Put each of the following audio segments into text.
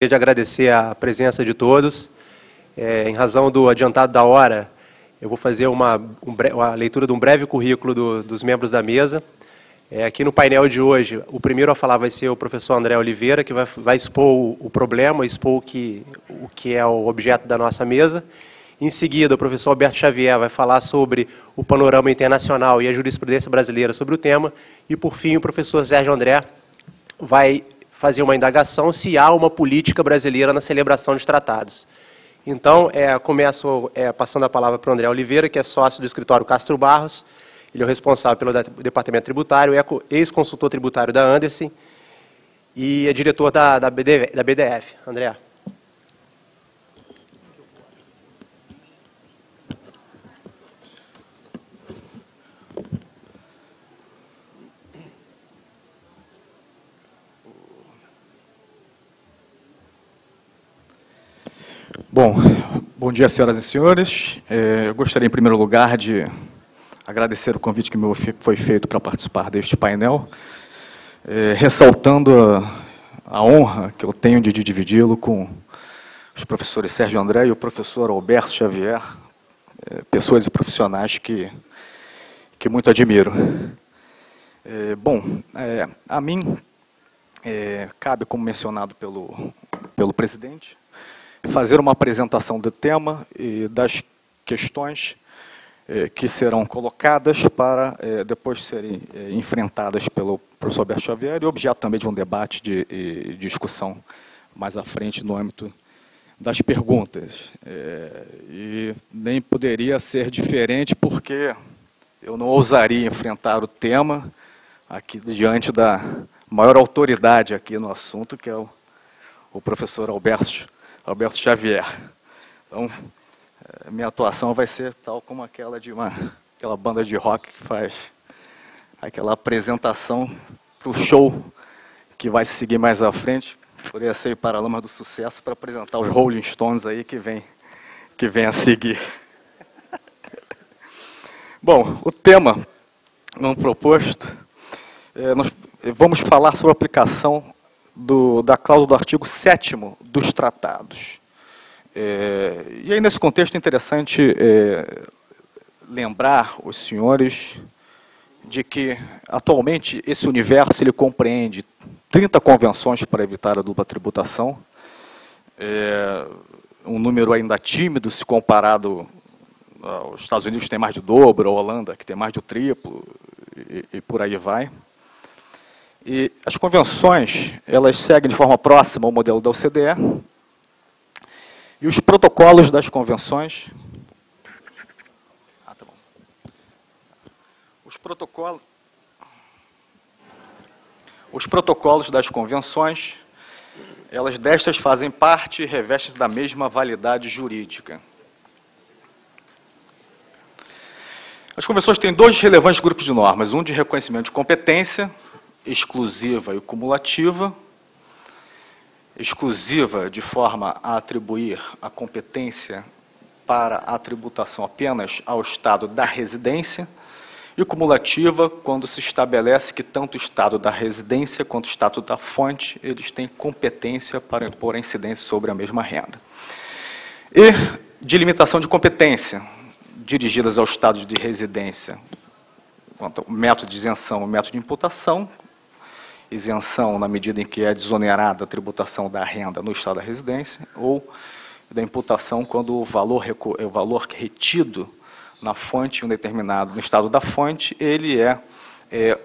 De agradecer a presença de todos. Em razão do adiantado da hora, eu vou fazer uma leitura de um breve currículo dos membros da mesa. Aqui no painel de hoje, o primeiro a falar vai ser o professor André Oliveira, que vai expor o problema, expor o que é o objeto da nossa mesa. Em seguida, o professor Alberto Xavier vai falar sobre o panorama internacional e a jurisprudência brasileira sobre o tema. E, por fim, o professor Sérgio André vai fazer uma indagação se há uma política brasileira na celebração de tratados. Então, começo passando a palavra para o André Oliveira, que é sócio do escritório Castro Barros. Ele é o responsável pelo departamento tributário, é ex-consultor tributário da Andersen e é diretor da BDF. André. Bom dia, senhoras e senhores. Eu gostaria, em primeiro lugar, de agradecer o convite que me foi feito para participar deste painel, ressaltando a honra que eu tenho de dividi-lo com os professores Sérgio André e o professor Alberto Xavier, pessoas e profissionais que muito admiro. A mim cabe, como mencionado pelo presidente, fazer uma apresentação do tema e das questões que serão colocadas para depois serem enfrentadas pelo professor Alberto Xavier e objeto também de um debate de discussão mais à frente no âmbito das perguntas. E nem poderia ser diferente porque eu não ousaria enfrentar o tema aqui diante da maior autoridade aqui no assunto, que é o professor Alberto Xavier. Então, minha atuação vai ser tal como aquela banda de rock que faz aquela apresentação para o show que vai seguir mais à frente. Poderia ser o Paralamas do Sucesso para apresentar os Rolling Stones aí que vem a seguir. Bom, o tema não proposto, nós vamos falar sobre a aplicação da cláusula do artigo 7º dos tratados. E aí, nesse contexto, é interessante lembrar os senhores de que, atualmente, esse universo ele compreende 30 convenções para evitar a dupla tributação, um número ainda tímido se comparado aos Estados Unidos, que tem mais de dobro, a Holanda, que tem mais de triplo, e por aí vai. E as convenções, elas seguem de forma próxima ao modelo da OCDE, e os protocolos das convenções... Os protocolos das convenções, destas fazem parte e revestem da mesma validade jurídica. As convenções têm dois relevantes grupos de normas, um de reconhecimento de competência, exclusiva e cumulativa, exclusiva de forma a atribuir a competência para a tributação apenas ao estado da residência, e cumulativa quando se estabelece que tanto o estado da residência quanto o estado da fonte, eles têm competência para impor a incidência sobre a mesma renda. E de limitação de competência, dirigidas ao estado de residência, quanto ao método de isenção e método de imputação, isenção na medida em que é desonerada a tributação da renda no estado da residência, ou da imputação quando o valor retido na fonte, no estado da fonte, ele é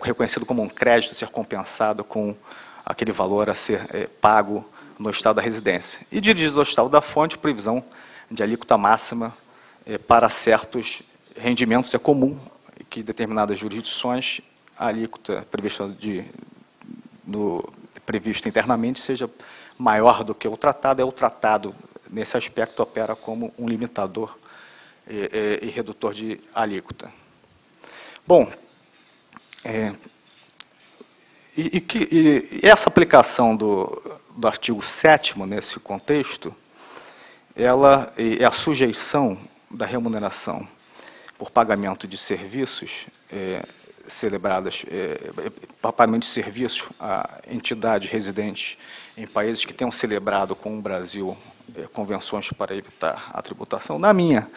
reconhecido como um crédito a ser compensado com aquele valor a ser pago no estado da residência. E dirigidos ao estado da fonte, previsão de alíquota máxima para certos rendimentos é comum que determinadas jurisdições a alíquota prevista internamente seja maior do que o tratado. O tratado, nesse aspecto, opera como um limitador e redutor de alíquota. Bom, essa aplicação do artigo 7º nesse contexto, ela é a sujeição da remuneração por pagamento de serviços celebradas, pagamento de serviço a entidades residentes em países que tenham celebrado com o Brasil convenções para evitar a tributação, na minha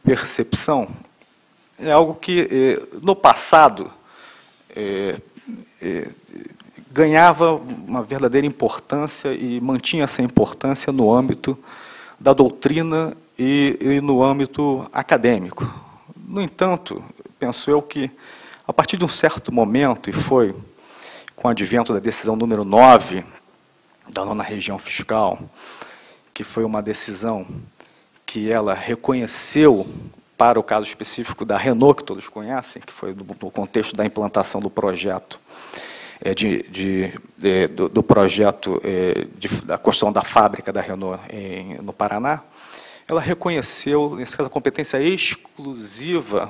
percepção, é algo que, no passado, ganhava uma verdadeira importância e mantinha essa importância no âmbito da doutrina e no âmbito acadêmico. No entanto, penso eu que, a partir de um certo momento, e foi com o advento da decisão número 9, da 9ª região fiscal, que foi uma decisão que ela reconheceu, para o caso específico da Renault, que todos conhecem, que foi no contexto da implantação do projeto, da construção da fábrica da Renault no Paraná, ela reconheceu, nesse caso, a competência exclusiva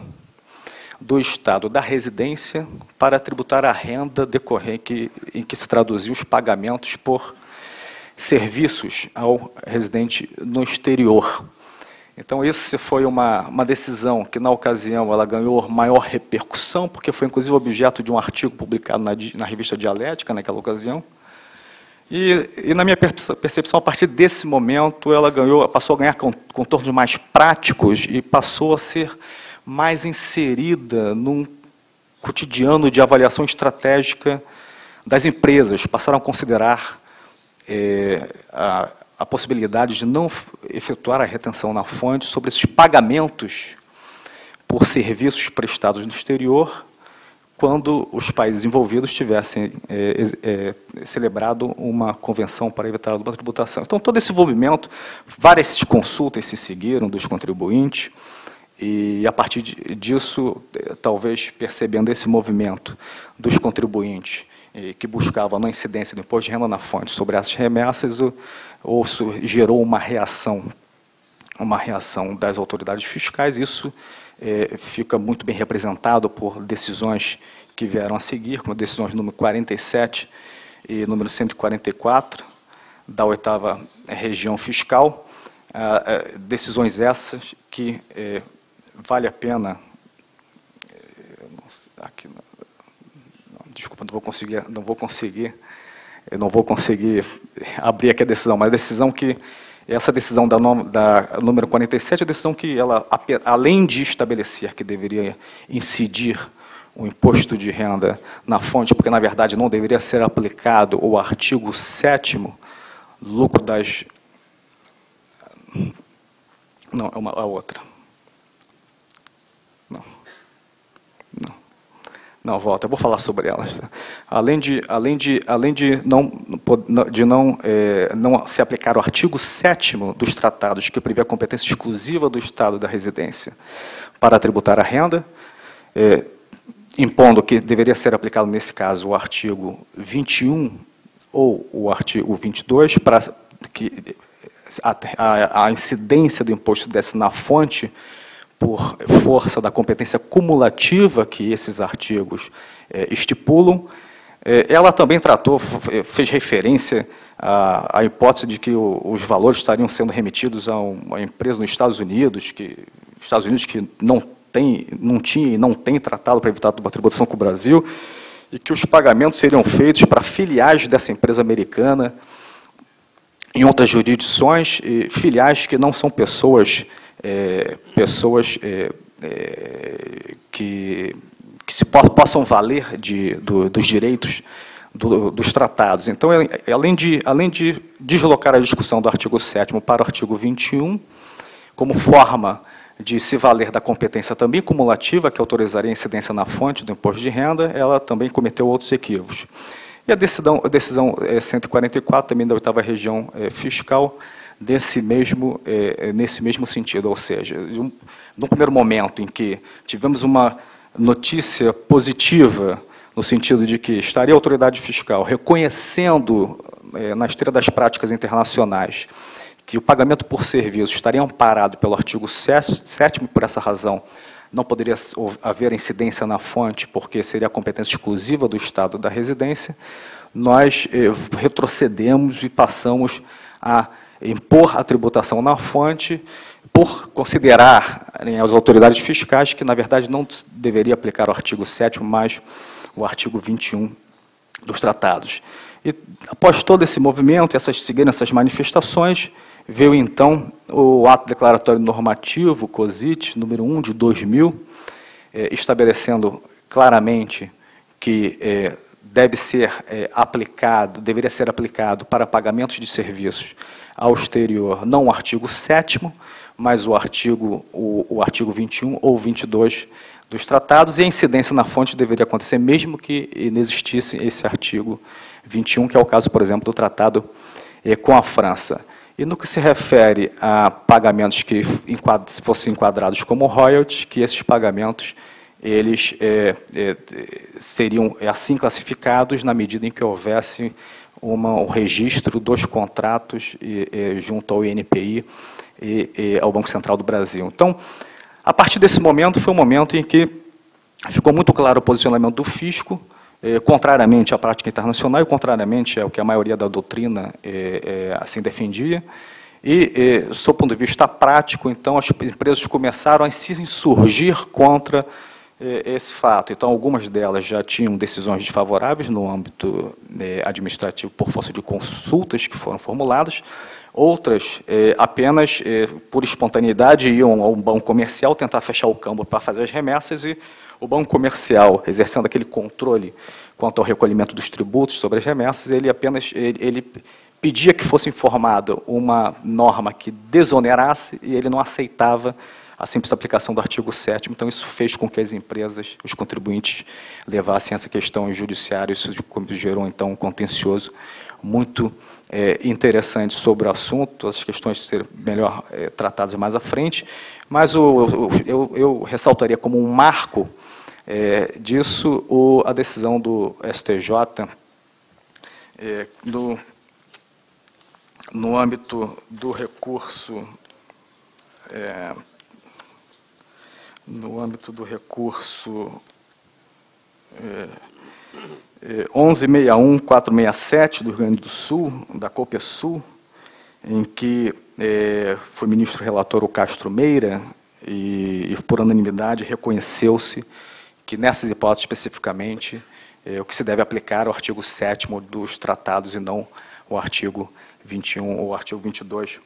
do Estado da residência para tributar a renda decorrente em que se traduziu os pagamentos por serviços ao residente no exterior. Então, essa foi uma decisão que, na ocasião, ela ganhou maior repercussão, porque foi, inclusive, objeto de um artigo publicado na revista Dialética, naquela ocasião. E na minha percepção, a partir desse momento, ela passou a ganhar contornos mais práticos e passou a ser mais inserida num cotidiano de avaliação estratégica das empresas. Passaram a considerar a possibilidade de não efetuar a retenção na fonte sobre esses pagamentos por serviços prestados no exterior, quando os países envolvidos tivessem celebrado uma convenção para evitar a dupla tributação. Então, todo esse envolvimento, várias consultas se seguiram dos contribuintes, e, a partir disso, talvez percebendo esse movimento dos contribuintes que buscavam a não incidência do imposto de renda na fonte sobre essas remessas, isso gerou uma reação das autoridades fiscais. Isso fica muito bem representado por decisões que vieram a seguir, como decisões número 47 e número 144, da 8ª região fiscal, decisões essas que vale a pena... Desculpa, não vou conseguir abrir aqui a decisão, mas a decisão que... Essa decisão da número 47 é a decisão que ela, além de estabelecer que deveria incidir o imposto de renda na fonte, porque, na verdade, não deveria ser aplicado o artigo 7º, lucro das... Não, é a outra. Não, volta, eu vou falar sobre elas. Além de não se aplicar o artigo 7º dos tratados, que prevê a competência exclusiva do Estado da residência para tributar a renda, impondo que deveria ser aplicado, nesse caso, o artigo 21 ou o artigo 22, para que a incidência do imposto desse na fonte, por força da competência cumulativa que esses artigos estipulam. Ela também fez referência à hipótese de que os valores estariam sendo remetidos a uma empresa nos Estados Unidos que não tinha e não tem tratado para evitar a tributação com o Brasil, e que os pagamentos seriam feitos para filiais dessa empresa americana em outras jurisdições, e filiais que não são pessoas que possam valer dos direitos dos tratados. Então, além de deslocar a discussão do artigo 7º para o artigo 21, como forma de se valer da competência também cumulativa, que autorizaria a incidência na fonte do imposto de renda, ela também cometeu outros equívocos. E a decisão 144, também da 8ª região fiscal, nesse mesmo sentido, ou seja, no primeiro momento em que tivemos uma notícia positiva, no sentido de que estaria a autoridade fiscal reconhecendo, na esteira das práticas internacionais, que o pagamento por serviço estaria amparado pelo artigo 7º, por essa razão, não poderia haver incidência na fonte, porque seria a competência exclusiva do Estado da residência, nós retrocedemos e passamos a impor a tributação na fonte, por considerar as autoridades fiscais que, na verdade, não deveria aplicar o artigo 7º, mas o artigo 21 dos tratados. E, após todo esse movimento, seguindo essas manifestações, veio, então, o Ato Declaratório Normativo, COSIT, número 1 de 2000, estabelecendo claramente que deveria ser aplicado para pagamentos de serviços ao exterior, não o artigo 7º, mas o artigo 21 ou 22 dos tratados, e a incidência na fonte deveria acontecer mesmo que inexistisse esse artigo 21, que é o caso, por exemplo, do tratado com a França. E no que se refere a pagamentos que fossem enquadrados como royalties, que esses pagamentos eles seriam assim classificados na medida em que houvesse o registro dos contratos junto ao INPI e ao Banco Central do Brasil. Então, a partir desse momento, foi um momento em que ficou muito claro o posicionamento do fisco, contrariamente à prática internacional e contrariamente ao que a maioria da doutrina assim defendia. E, sob o ponto de vista prático, então, as empresas começaram a se insurgir contra esse fato. Então, algumas delas já tinham decisões desfavoráveis no âmbito administrativo por força de consultas que foram formuladas, outras apenas por espontaneidade iam ao banco comercial tentar fechar o câmbio para fazer as remessas, e o banco comercial, exercendo aquele controle quanto ao recolhimento dos tributos sobre as remessas, ele pedia que fosse informada uma norma que desonerasse, e ele não aceitava a simples aplicação do artigo 7º, então isso fez com que as empresas, os contribuintes, levassem essa questão em judiciário, isso gerou, então, um contencioso muito interessante sobre o assunto, as questões serem melhor tratadas mais à frente, mas eu ressaltaria como um marco disso a decisão do STJ no âmbito do recurso 1161.467 do Rio Grande do Sul, da Copesul, em que foi ministro relator o Castro Meira, e por unanimidade reconheceu-se que, nessas hipóteses especificamente, o que se deve aplicar é o artigo 7º dos tratados e não o artigo 21 ou o artigo 22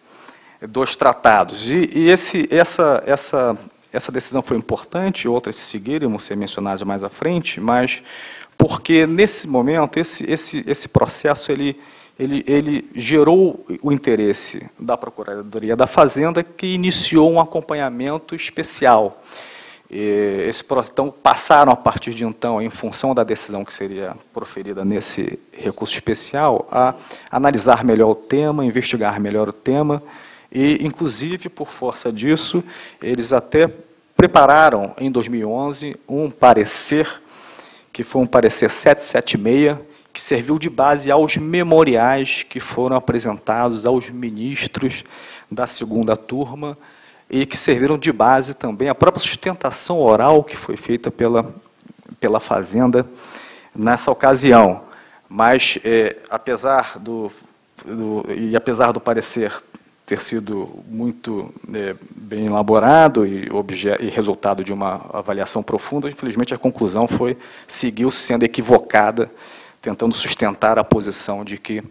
dos tratados. E essa decisão foi importante, outras se seguiram, vão ser mencionadas mais à frente, mas porque, nesse momento, esse processo ele gerou o interesse da Procuradoria da Fazenda, que iniciou um acompanhamento especial. Então, passaram, a partir de então, em função da decisão que seria proferida nesse recurso especial, a analisar melhor o tema, investigar melhor o tema, e, inclusive, por força disso, eles até prepararam, em 2011, um parecer, que foi um parecer 776, que serviu de base aos memoriais que foram apresentados aos ministros da segunda turma, e que serviram de base também à própria sustentação oral que foi feita pela Fazenda nessa ocasião. Mas, apesar do parecer ter sido muito bem elaborado e resultado de uma avaliação profunda, infelizmente a conclusão seguiu sendo equivocada, tentando sustentar a posição de que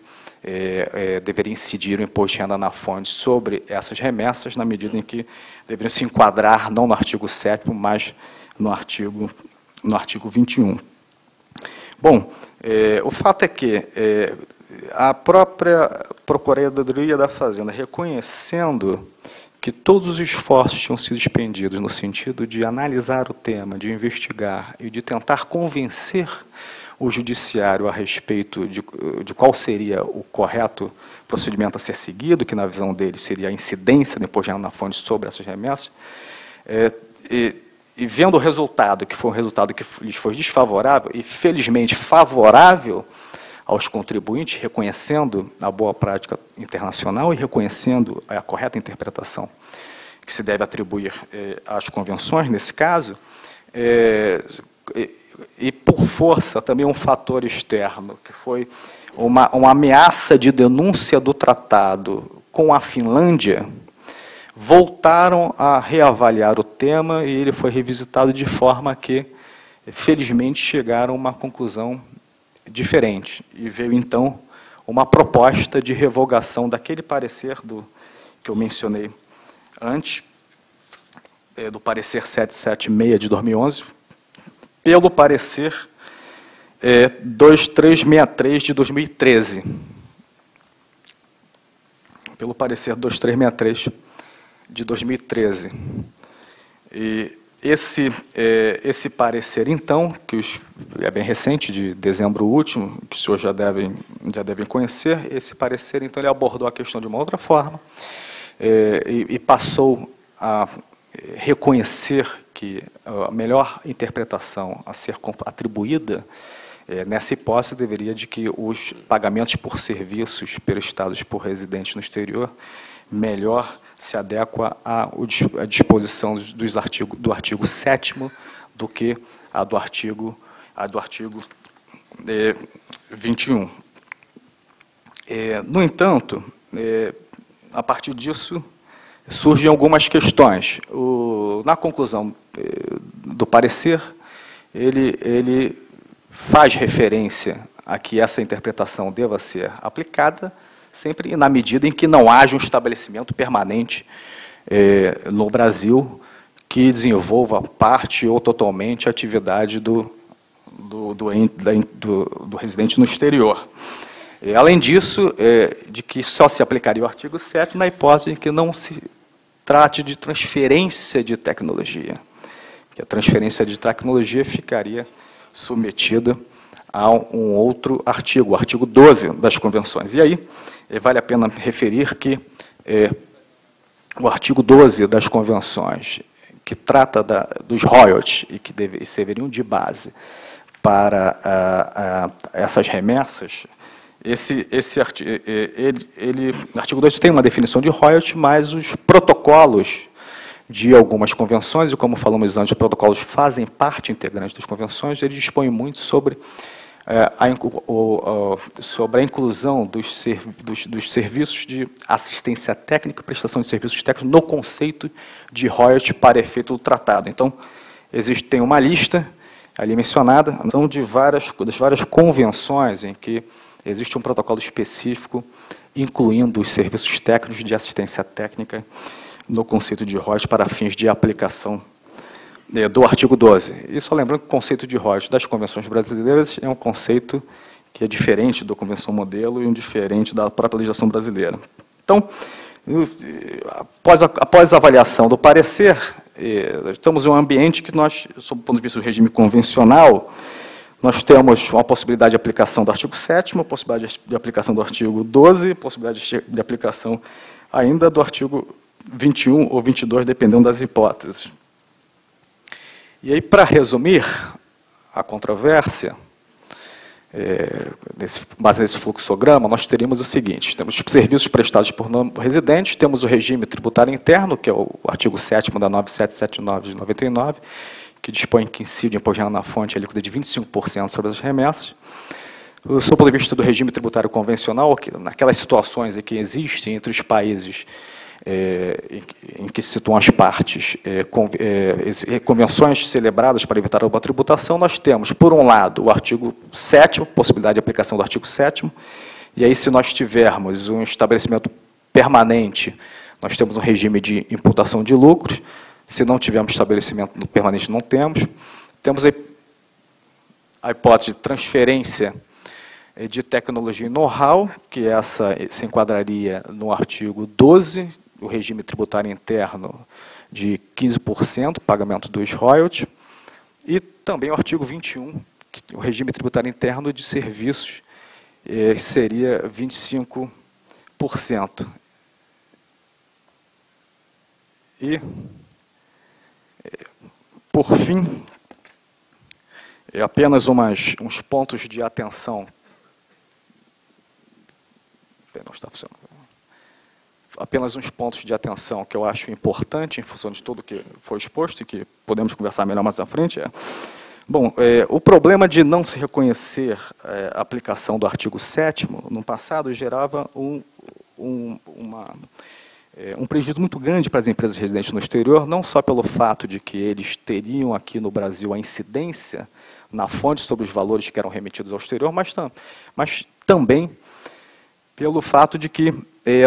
deveria incidir o imposto de renda na fonte sobre essas remessas, na medida em que deveriam se enquadrar não no artigo 7º, mas no artigo 21. Bom, o fato é que a própria Procuradoria da Fazenda, reconhecendo que todos os esforços tinham sido expendidos no sentido de analisar o tema, de investigar e de tentar convencer o judiciário a respeito de qual seria o correto procedimento a ser seguido, que na visão dele seria a incidência do imposto de renda na fonte sobre essas remessas, e vendo o resultado, que foi um resultado que lhes foi desfavorável e, felizmente, favorável aos contribuintes, reconhecendo a boa prática internacional e reconhecendo a correta interpretação que se deve atribuir às convenções, nesse caso, e por força também um fator externo, que foi uma ameaça de denúncia do tratado com a Finlândia, voltaram a reavaliar o tema e ele foi revisitado de forma que, felizmente, chegaram a uma conclusão diferente. E veio, então, uma proposta de revogação daquele parecer que eu mencionei antes, do parecer 776 de 2011, pelo parecer 2363 de 2013. Pelo parecer 2363 de 2013. E esse parecer, então, que é bem recente, de dezembro último, que os senhores já devem conhecer, esse parecer, então, ele abordou a questão de uma outra forma e passou a reconhecer que a melhor interpretação a ser atribuída nessa hipótese deveria de que os pagamentos por serviços prestados por residentes no exterior melhor se adequa à disposição do artigo 7º do que a do artigo 21. No entanto, a partir disso, surgem algumas questões. Na conclusão do parecer, ele faz referência a que essa interpretação deva ser aplicada sempre na medida em que não haja um estabelecimento permanente no Brasil que desenvolva parte ou totalmente a atividade do residente no exterior. Além disso, de que só se aplicaria o artigo 7º na hipótese em que não se trate de transferência de tecnologia, que a transferência de tecnologia ficaria submetida a um outro artigo, o artigo 12 das convenções. E aí, vale a pena referir que o artigo 12 das convenções, que trata dos royalties e que serviriam de base para essas remessas, o artigo 2 tem uma definição de royalties, mas os protocolos de algumas convenções, e como falamos antes, os protocolos fazem parte integrante das convenções, eles dispõem muito sobre a inclusão dos serviços de assistência técnica e prestação de serviços técnicos no conceito de royalty para efeito do tratado. Então, tem uma lista ali mencionada, são das várias convenções em que existe um protocolo específico incluindo os serviços técnicos de assistência técnica no conceito de royalty para fins de aplicação do artigo 12. E só lembrando que o conceito de royalties das convenções brasileiras é um conceito que é diferente da convenção modelo e diferente da própria legislação brasileira. Então, após a avaliação do parecer, estamos em um ambiente que nós, sob o ponto de vista do regime convencional, nós temos uma possibilidade de aplicação do artigo 7º, uma possibilidade de aplicação do artigo 12, possibilidade de aplicação ainda do artigo 21 ou 22, dependendo das hipóteses. E aí, para resumir a controvérsia, base nesse fluxograma, nós teríamos o seguinte: temos serviços prestados por residentes, temos o regime tributário interno, que é o artigo 7º da 9779 de 99, que dispõe que incide imposto de renda na fonte a alíquota de 25% sobre as remessas. Sob o ponto de vista do regime tributário convencional, que naquelas situações em que existem entre os países em que se situam as partes, convenções celebradas para evitar a tributação, nós temos, por um lado, o artigo 7º, possibilidade de aplicação do artigo 7º, e aí, se nós tivermos um estabelecimento permanente, nós temos um regime de imputação de lucros. Se não tivermos estabelecimento permanente, não temos. Temos a hipótese de transferência de tecnologia e know-how, que essa se enquadraria no artigo 12, o regime tributário interno de 15%, pagamento dos royalties, e também o artigo 21, o regime tributário interno de serviços, seria 25%. E, por fim, apenas uns pontos de atenção. Não está funcionando. Apenas uns pontos de atenção que eu acho importante, em função de tudo que foi exposto e que podemos conversar melhor mais à frente. O problema de não se reconhecer a aplicação do artigo 7º, no passado, gerava um prejuízo muito grande para as empresas residentes no exterior, não só pelo fato de que eles teriam aqui no Brasil a incidência na fonte sobre os valores que eram remetidos ao exterior, mas também pelo fato de que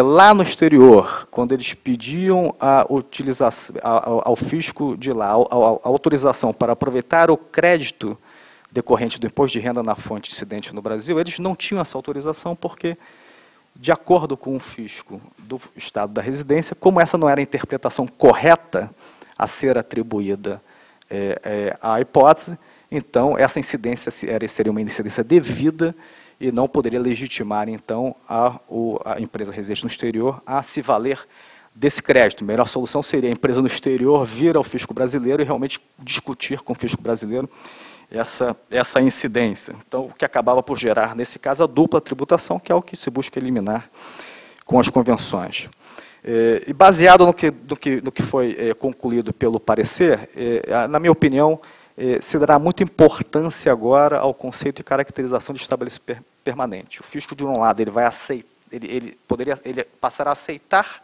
lá no exterior, quando eles pediam a utilização, ao fisco de lá, a autorização para aproveitar o crédito decorrente do imposto de renda na fonte incidente no Brasil, eles não tinham essa autorização porque, de acordo com o fisco do estado da residência, como essa não era a interpretação correta a ser atribuída à hipótese, então essa incidência seria uma incidência devida e não poderia legitimar, então, a empresa residente no exterior a se valer desse crédito. A melhor solução seria a empresa no exterior vir ao fisco brasileiro e realmente discutir com o fisco brasileiro essa incidência. Então, o que acabava por gerar, nesse caso, a dupla tributação, que é o que se busca eliminar com as convenções. E baseado no que foi concluído pelo parecer, na minha opinião, se dará muita importância agora ao conceito de caracterização de estabelecimento permanente. O fisco, de um lado, ele passará a aceitar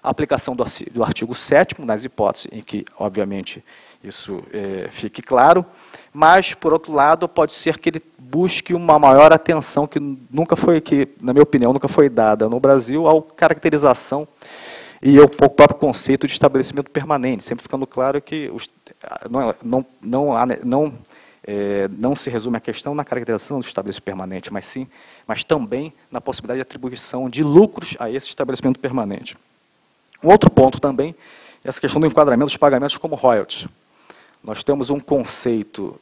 a aplicação do artigo 7º, nas hipóteses em que, obviamente, isso fique claro, mas, por outro lado, pode ser que ele busque uma maior atenção, que, na minha opinião, nunca foi dada no Brasil, à caracterização e ao próprio conceito de estabelecimento permanente, sempre ficando claro que não se resume a questão na caracterização do estabelecimento permanente, mas também na possibilidade de atribuição de lucros a esse estabelecimento permanente. Um outro ponto também é essa questão do enquadramento dos pagamentos como royalties. Nós temos um conceito,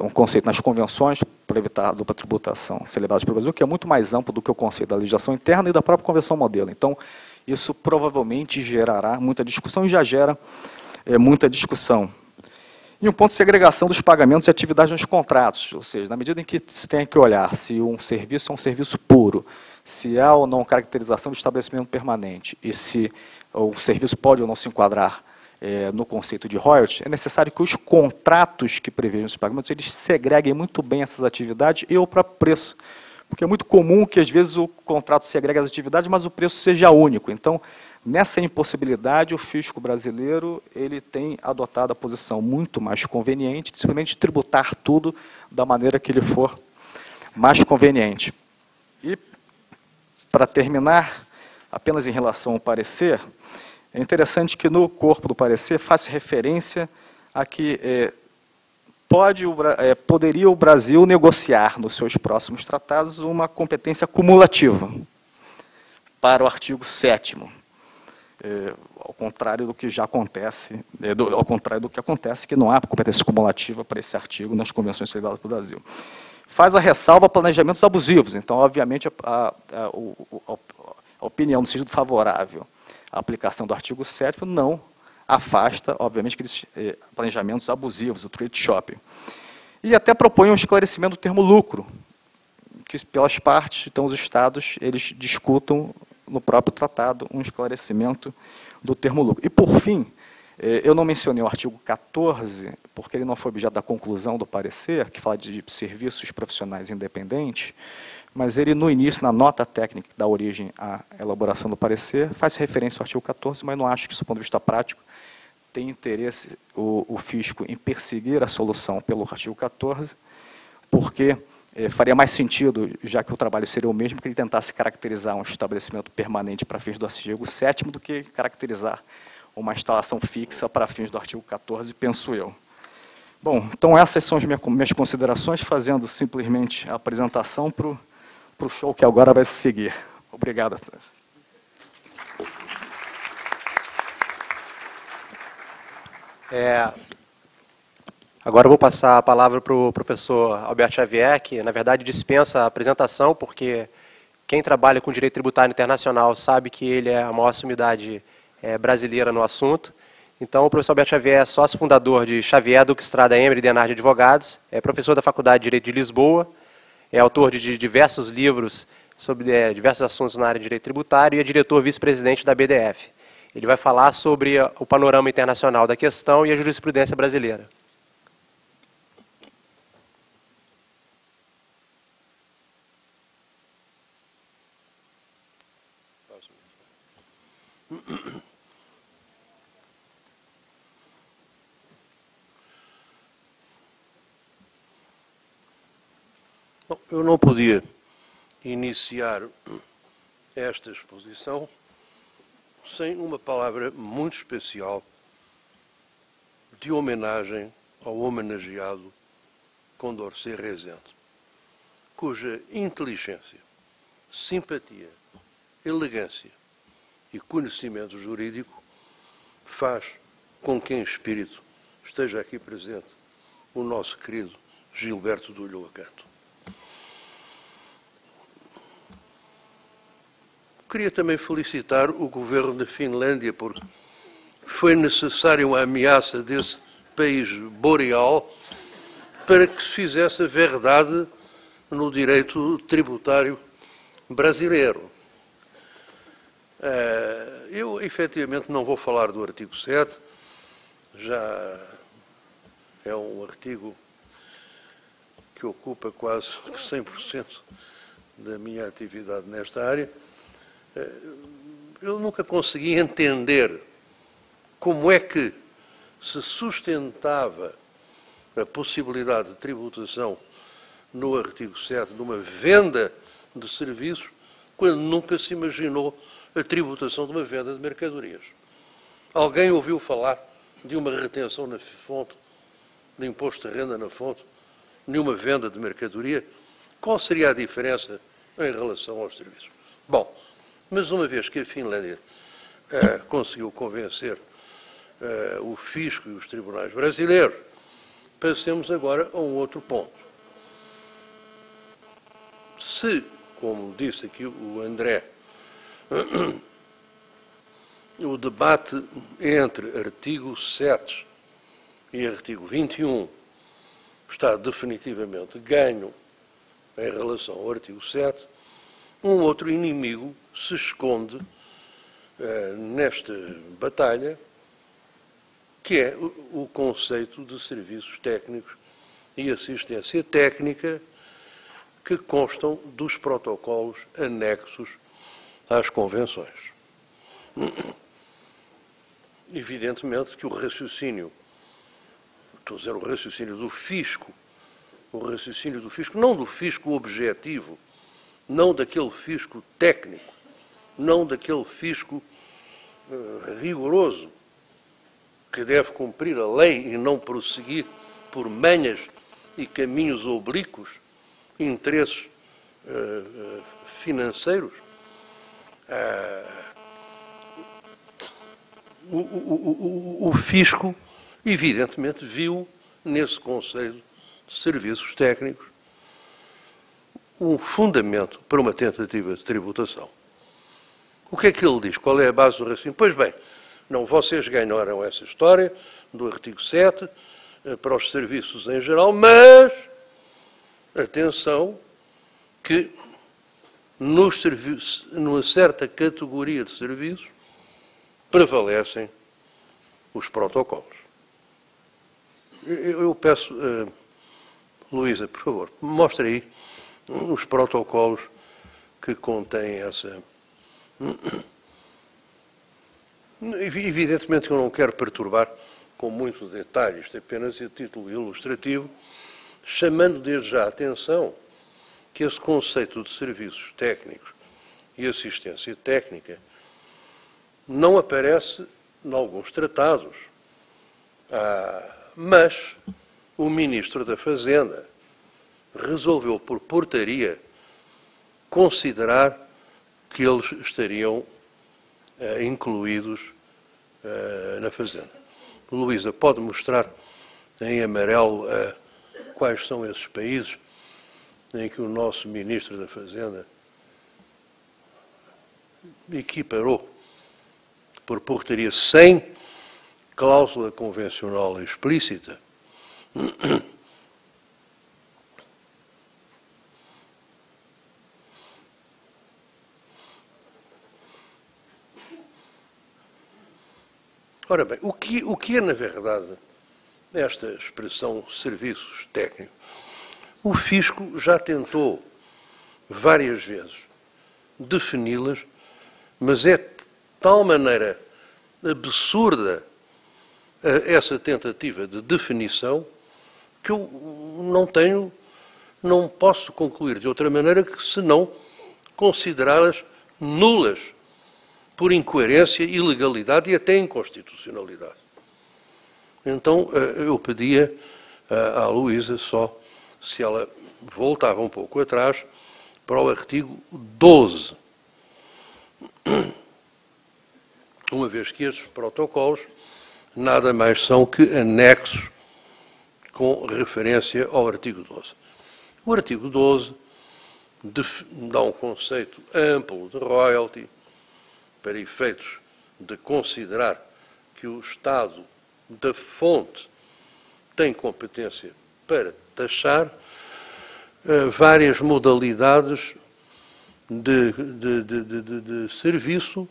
um conceito nas convenções para evitar a dupla tributação celebradas pelo Brasil, que é muito mais amplo do que o conceito da legislação interna e da própria convenção modelo. Então, isso provavelmente gerará muita discussão e já gera muita discussão. E um ponto de segregação dos pagamentos e atividades nos contratos, ou seja, na medida em que se tem que olhar se um serviço é um serviço puro, se há ou não caracterização de estabelecimento permanente e se o serviço pode ou não se enquadrar no conceito de royalties, é necessário que os contratos que prevejam os pagamentos eles segreguem muito bem essas atividades e o próprio preço. Porque é muito comum que, às vezes, o contrato segregue as atividades, mas o preço seja único. Então, nessa impossibilidade, o fisco brasileiro ele tem adotado a posição muito mais conveniente de simplesmente tributar tudo da maneira que lhe for mais conveniente. E, para terminar, apenas em relação ao parecer, é interessante que no corpo do parecer faça referência a que poderia o Brasil negociar nos seus próximos tratados uma competência cumulativa para o artigo 7º, ao contrário do que já acontece, que não há competência cumulativa para esse artigo nas convenções celebradas pelo Brasil. Faz a ressalva a planejamentos abusivos. Então, obviamente, a opinião no sentido favorável à aplicação do artigo 7º não afasta, obviamente, aqueles planejamentos abusivos, o trade shopping. E até propõe um esclarecimento do termo lucro, que pelas partes, então os estados, eles discutam no próprio tratado um esclarecimento do termo lucro. E, por fim, eu não mencionei o artigo 14, porque ele não foi objeto da conclusão do parecer, que fala de serviços profissionais independentes, mas ele, no início, na nota técnica que dá origem à elaboração do parecer, faz referência ao artigo 14, mas não acho que, do ponto de vista prático, tem interesse o fisco em perseguir a solução pelo artigo 14, porque faria mais sentido, já que o trabalho seria o mesmo, que ele tentasse caracterizar um estabelecimento permanente para fins do artigo 7º do que caracterizar uma instalação fixa para fins do artigo 14, penso eu. Bom, então essas são as minhas considerações, fazendo simplesmente a apresentação para o show que agora vai se seguir. Obrigado a todos. Agora eu vou passar a palavra para o professor Alberto Xavier, que, na verdade, dispensa a apresentação, porque quem trabalha com direito tributário internacional sabe que ele é a maior sumidade brasileira no assunto. Então, o professor Alberto Xavier é sócio fundador de Xavier Duque Estrada Emery e Denard de Advogados, é professor da Faculdade de Direito de Lisboa, é autor de diversos livros sobre diversos assuntos na área de direito tributário e é diretor vice-presidente da BDF. Ele vai falar sobre o panorama internacional da questão e a jurisprudência brasileira. Bom, eu não podia iniciar esta exposição sem uma palavra muito especial de homenagem ao homenageado Condorcet Rezende, cuja inteligência, simpatia, elegância e conhecimento jurídico faz com que em espírito esteja aqui presente o nosso querido Gilberto de Ulloa Canto. Queria também felicitar o governo da Finlândia, porque foi necessária uma ameaça desse país boreal para que se fizesse a verdade no direito tributário brasileiro. Eu, efetivamente, não vou falar do artigo 7, já é um artigo que ocupa quase 100% da minha atividade nesta área. Eu nunca consegui entender como é que se sustentava a possibilidade de tributação no artigo 7 de uma venda de serviços, quando nunca se imaginou a tributação de uma venda de mercadorias. Alguém ouviu falar de uma retenção na fonte, de imposto de renda na fonte, de uma venda de mercadoria? Qual seria a diferença em relação aos serviços? Bom, mas uma vez que a Finlândia conseguiu convencer o fisco e os tribunais brasileiros, passemos agora a um outro ponto. Se, como disse aqui o André, o debate entre artigo 7 e artigo 21 está definitivamente ganho em relação ao artigo 7, um outro inimigo se esconde nesta batalha, que é o conceito de serviços técnicos e assistência técnica que constam dos protocolos anexos às convenções. Evidentemente que o raciocínio, estou a dizer o raciocínio do fisco, não do fisco objetivo, não daquele fisco técnico, não daquele fisco rigoroso, que deve cumprir a lei e não prosseguir por manhas e caminhos oblíquos, interesses financeiros. O fisco, evidentemente, viu nesse conceito de serviços técnicos um fundamento para uma tentativa de tributação. O que é que ele diz? Qual é a base do raciocínio? Pois bem, não, vocês ganharam essa história do artigo 7 para os serviços em geral, mas, atenção, que numa certa categoria de serviços prevalecem os protocolos. Eu peço, Luísa, por favor, mostre aí os protocolos que contêm essa... Evidentemente que eu não quero perturbar com muitos detalhes, apenas a título ilustrativo, chamando desde já a atenção que esse conceito de serviços técnicos e assistência técnica não aparece em alguns tratados, mas o Ministro da Fazenda resolveu, por portaria, considerar que eles estariam incluídos na Fazenda. Luísa, pode mostrar em amarelo quais são esses países em que o nosso Ministro da Fazenda equiparou, por portaria, sem cláusula convencional explícita, Ora bem, o que é, na verdade, esta expressão serviços técnicos? O fisco já tentou várias vezes defini-las, mas é tal maneira absurda essa tentativa de definição que eu não posso concluir de outra maneira que senão considerá-las nulas por incoerência, ilegalidade e até inconstitucionalidade. Então, eu pedia à Luísa só se ela voltava um pouco atrás para o artigo 12. Uma vez que estes protocolos nada mais são que anexos com referência ao artigo 12. O artigo 12 dá um conceito amplo de royalty para efeitos de considerar que o Estado da fonte tem competência para taxar várias modalidades de serviço,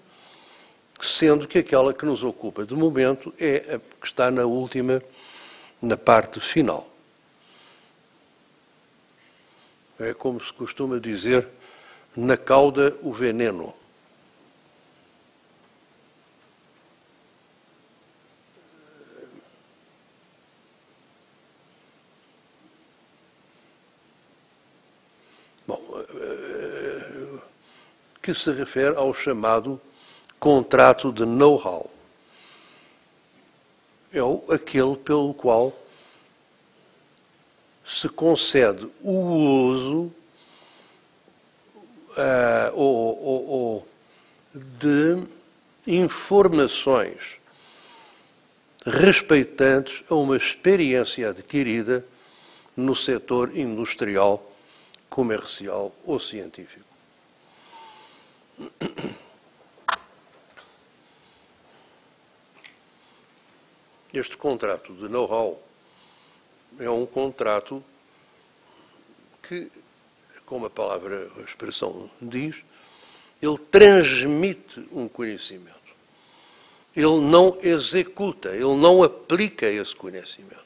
sendo que aquela que nos ocupa de momento é a que está na parte final. É como se costuma dizer, na cauda o veneno. Bom, que se refere ao chamado contrato de know-how. É aquele pelo qual se concede o uso de informações respeitantes a uma experiência adquirida no setor industrial, comercial ou científico. Este contrato de know-how é um contrato que, como a expressão diz, ele transmite um conhecimento. Ele não executa, ele não aplica esse conhecimento.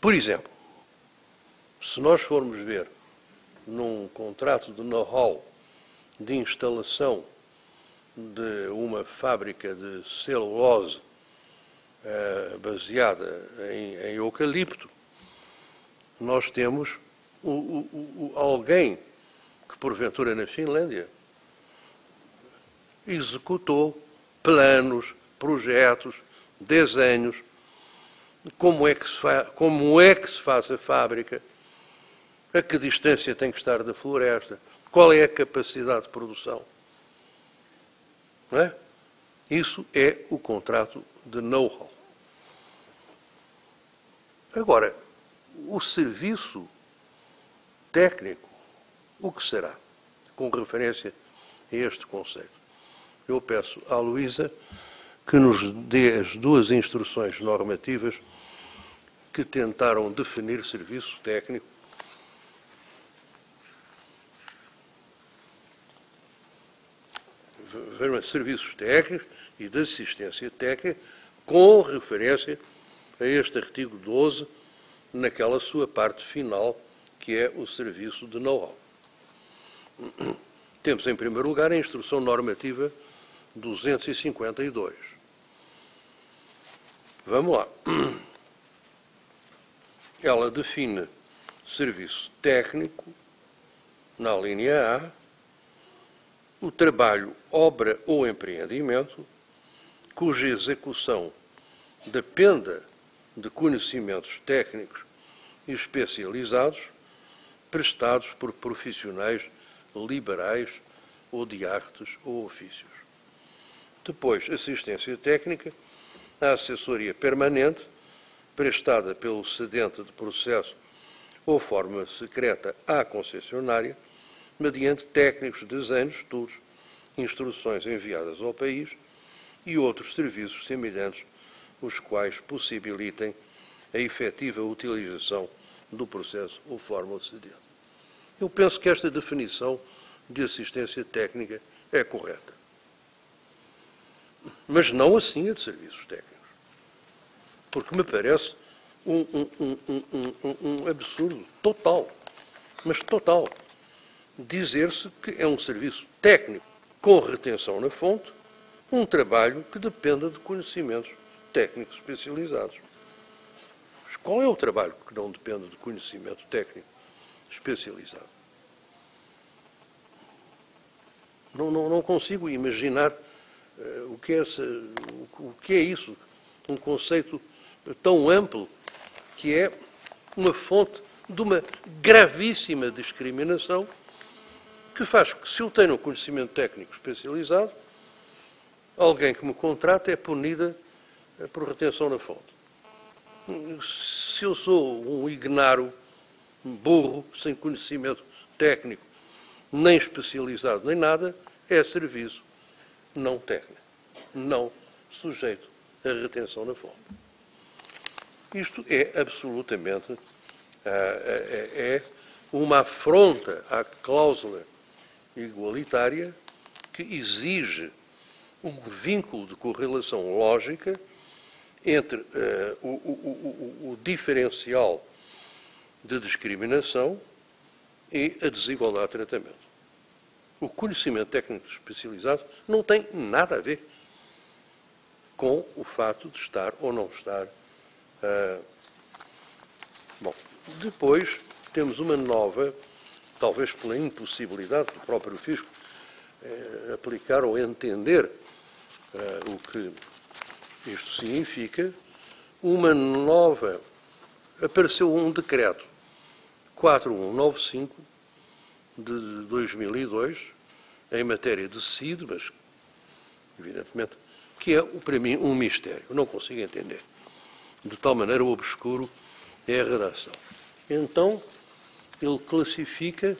Por exemplo, se nós formos ver num contrato de know-how de instalação de uma fábrica de celulose baseada em eucalipto, nós temos alguém que, porventura, na Finlândia, executou planos, projetos, desenhos, como é que se faz a fábrica, a que distância tem que estar da floresta, qual é a capacidade de produção. Não é? Isso é o contrato de know-how. Agora, o serviço técnico, o que será? Com referência a este conceito. Eu peço à Luísa que nos dê as duas instruções normativas que tentaram definir serviço técnico. Serviços técnicos e de assistência técnica com referência a este artigo 12, naquela sua parte final, que é o serviço de know-how. Temos, em primeiro lugar, a Instrução Normativa 252. Vamos lá. Ela define serviço técnico, na linha A, o trabalho, obra ou empreendimento cuja execução dependa de conhecimentos técnicos e especializados prestados por profissionais liberais ou de artes ou ofícios. Depois, assistência técnica, a assessoria permanente prestada pelo cedente de processo ou forma secreta à concessionária, mediante técnicos, desenhos, estudos, instruções enviadas ao país e outros serviços semelhantes, os quais possibilitem a efetiva utilização do processo ou forma cedente. Eu penso que esta definição de assistência técnica é correta. Mas não assim a de serviços técnicos. Porque me parece um absurdo total, mas total, dizer-se que é um serviço técnico com retenção na fonte, um trabalho que dependa de conhecimentos técnicos especializados. Mas qual é o trabalho que não depende de conhecimento técnico especializado? Não consigo imaginar o que é isso, um conceito tão amplo que é uma fonte de uma gravíssima discriminação que faz que, se eu tenho um conhecimento técnico especializado, alguém que me contrata é punida por retenção na fonte. Se eu sou um ignaro, um burro, sem conhecimento técnico, nem especializado, nem nada, é serviço não técnico, não sujeito à retenção na fonte. Isto é absolutamente uma afronta à cláusula igualitária que exige um vínculo de correlação lógica entre o diferencial de discriminação e a desigualdade de tratamento. O conhecimento técnico especializado não tem nada a ver com o fato de estar ou não estar. Bom, depois temos uma nova, talvez pela impossibilidade do próprio fisco aplicar ou entender o que isto significa, apareceu um decreto 4195 de 2002, em matéria de CID, mas, evidentemente, que é, para mim, um mistério. Eu não consigo entender. De tal maneira obscuro é a redação. Então, ele classifica,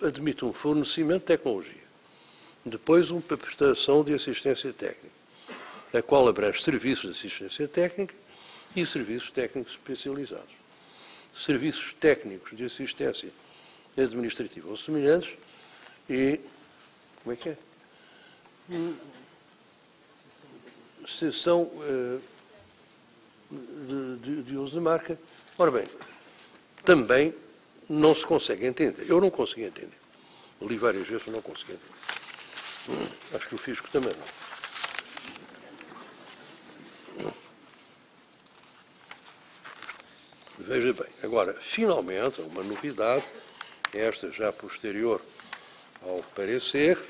admite um fornecimento de tecnologia, depois uma prestação de assistência técnica, a qual abrange serviços de assistência técnica e serviços técnicos especializados. Serviços técnicos de assistência administrativa ou semelhantes e, como é que é? Seção de uso de marca. Ora bem, também não se consegue entender. Eu não consigo entender. Li várias vezes, não consigo entender. Acho que o fisco também não. Veja bem, agora, finalmente, uma novidade, esta já posterior ao parecer,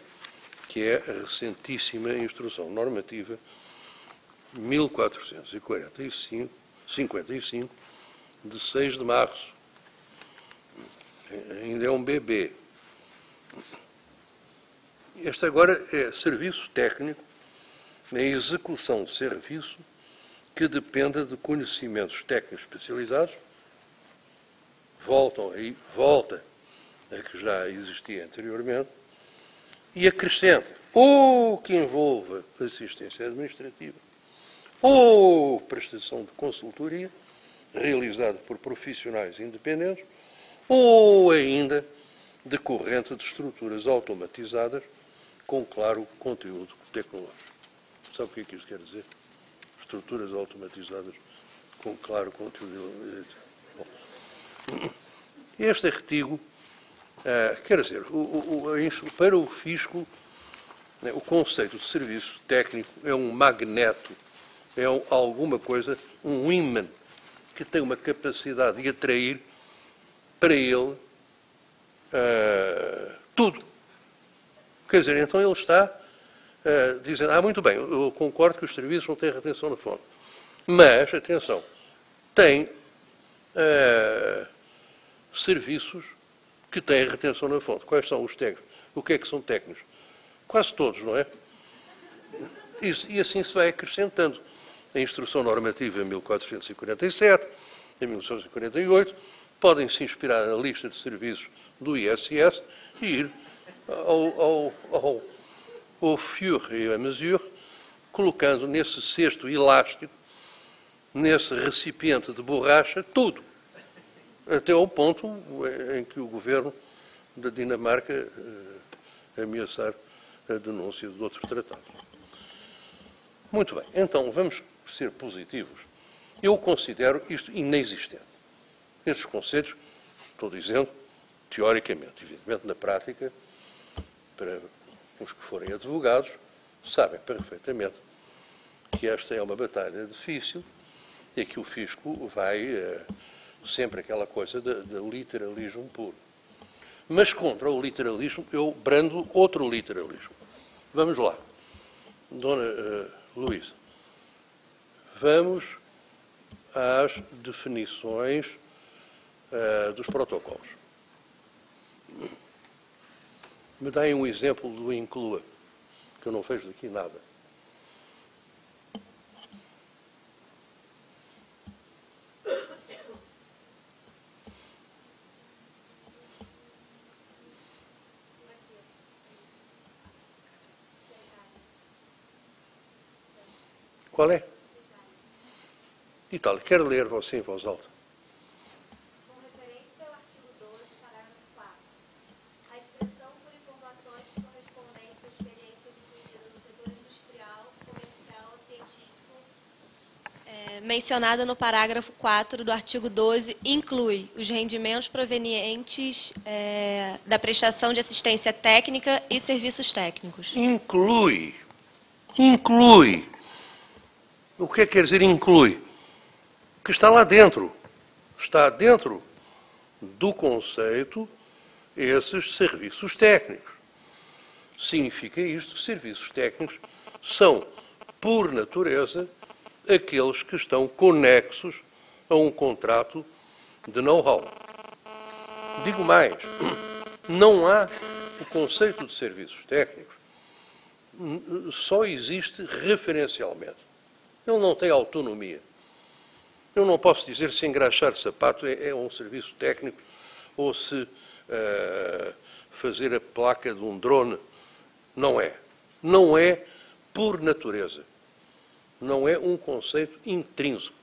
que é a recentíssima Instrução Normativa 1455, de 6 de março. Ainda é um bebê. Este agora é serviço técnico, é execução de serviço que dependa de conhecimentos técnicos especializados, volta a que já existia anteriormente, e acrescenta, ou que envolva assistência administrativa, ou prestação de consultoria, realizada por profissionais independentes, ou ainda decorrente de estruturas automatizadas com claro conteúdo tecnológico. Sabe o que é que isto quer dizer? Estruturas automatizadas com claro conteúdo. Bom, este artigo, quer dizer, para o fisco, o conceito de serviço técnico é um magneto, é alguma coisa, um ímã, que tem uma capacidade de atrair para ele tudo. Quer dizer, então ele está dizendo, muito bem, eu concordo que os serviços não têm retenção na fonte. Mas, atenção, tem serviços que têm retenção na fonte. Quais são os técnicos? O que é que são técnicos? Quase todos, não é? E assim se vai acrescentando. A Instrução Normativa 1447, em 1948, podem se inspirar na lista de serviços do ISS e ir ao fur et à mesure, colocando nesse cesto elástico, nesse recipiente de borracha, tudo. Até ao ponto em que o governo da Dinamarca ameaçar a denúncia de outro tratado. Muito bem, então vamos ser positivos. Eu considero isto inexistente. Estes conceitos, estou dizendo, teoricamente. Evidentemente, na prática, para os que forem advogados, sabem perfeitamente que esta é uma batalha difícil e que o fisco vai sempre aquela coisa do literalismo puro. Mas contra o literalismo eu brando outro literalismo. Vamos lá. Dona Luísa, vamos às definições dos protocolos. Me deem um exemplo do inclua, que eu não vejo daqui nada. Qual é? Itália. Quer ler você em voz alta? Com referência ao artigo 12, parágrafo 4, a expressão por informações de correspondência à experiência adquirida no setor industrial, comercial ou científico, mencionada no parágrafo 4 do artigo 12, inclui os rendimentos provenientes da prestação de assistência técnica e serviços técnicos. Inclui. Inclui. O que é que quer dizer inclui? Que está lá dentro. Está dentro do conceito esses serviços técnicos. Significa isto que serviços técnicos são, por natureza, aqueles que estão conexos a um contrato de know-how. Digo mais, não há o conceito de serviços técnicos, só existe referencialmente. Ele não tem autonomia. Eu não posso dizer se engraxar sapato é um serviço técnico ou se fazer a placa de um drone. Não é. Não é por natureza. Não é um conceito intrínseco.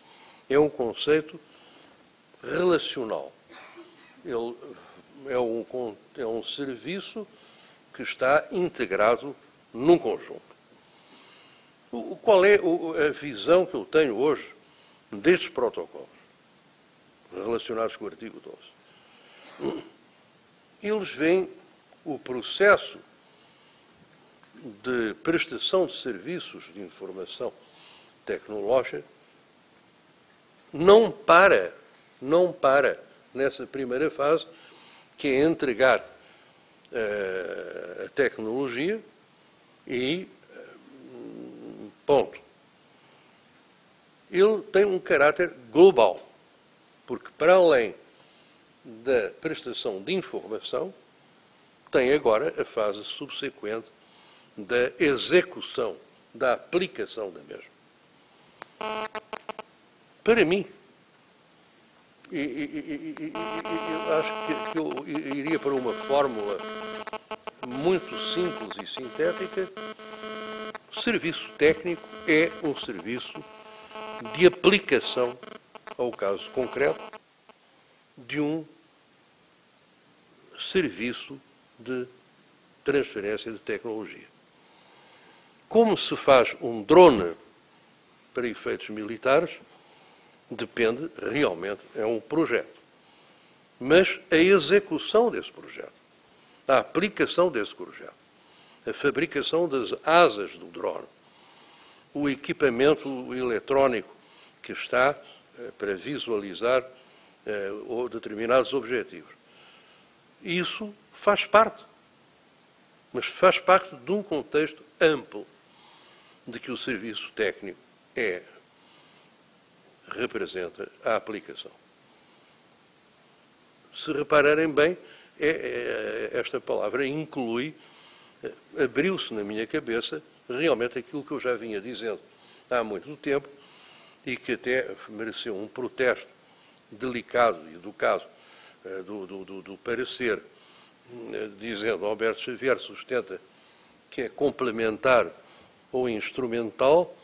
É um conceito relacional. Ele é um serviço que está integrado num conjunto. Qual é a visão que eu tenho hoje destes protocolos relacionados com o artigo 12? Eles veem o processo de prestação de serviços de informação tecnológica não para nessa primeira fase, que é entregar a tecnologia e ponto. Ele tem um caráter global, porque para além da prestação de informação, tem agora a fase subsequente da execução, da aplicação da mesma. Para mim, eu acho que eu iria para uma fórmula muito simples e sintética. Serviço técnico é um serviço de aplicação ao caso concreto de um serviço de transferência de tecnologia. Como se faz um drone para efeitos militares, depende, realmente, é um projeto. Mas a execução desse projeto, a aplicação desse projeto, a fabricação das asas do drone, o equipamento eletrónico que está para visualizar determinados objetivos. Isso faz parte, mas faz parte de um contexto amplo de que o serviço técnico representa a aplicação. Se repararem bem, esta palavra inclui, abriu-se na minha cabeça realmente aquilo que eu já vinha dizendo há muito tempo e que até mereceu um protesto delicado e educado do parecer, dizendo Alberto Xavier sustenta que é complementar ou instrumental,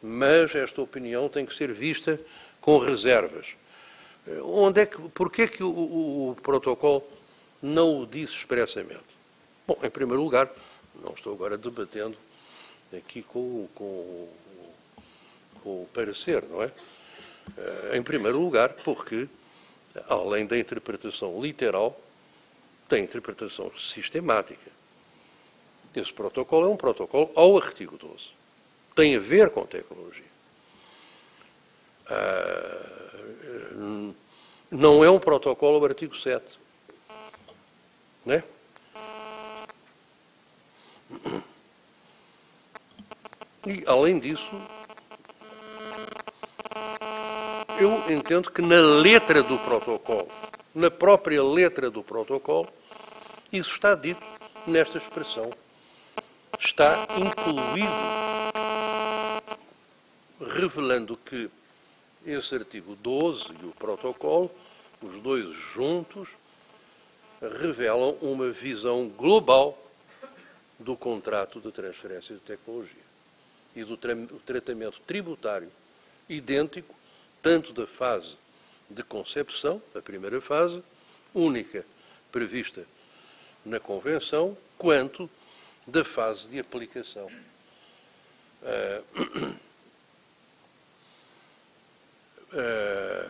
mas esta opinião tem que ser vista com reservas. Porquê é que o protocolo não o diz expressamente? Bom, em primeiro lugar, não estou agora debatendo aqui com o parecer, não é? Em primeiro lugar, porque, além da interpretação literal, tem interpretação sistemática. Esse protocolo é um protocolo ao artigo 12. Tem a ver com tecnologia. Não é um protocolo ao artigo 7. Né? E, além disso, eu entendo que na letra do protocolo, na própria letra do protocolo, isso está dito nesta expressão. Está incluído, revelando que esse artigo 12 e o protocolo, os dois juntos, revelam uma visão global do contrato de transferência de tecnologia e do tratamento tributário idêntico, tanto da fase de concepção, a primeira fase, única prevista na Convenção, quanto da fase de aplicação.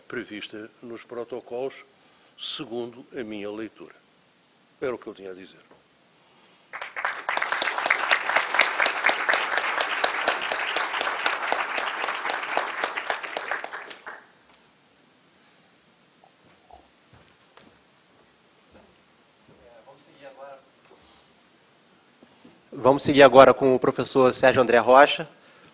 Prevista nos protocolos, segundo a minha leitura. Era o que eu tinha a dizer. Vamos seguir agora com o professor Sérgio André Rocha.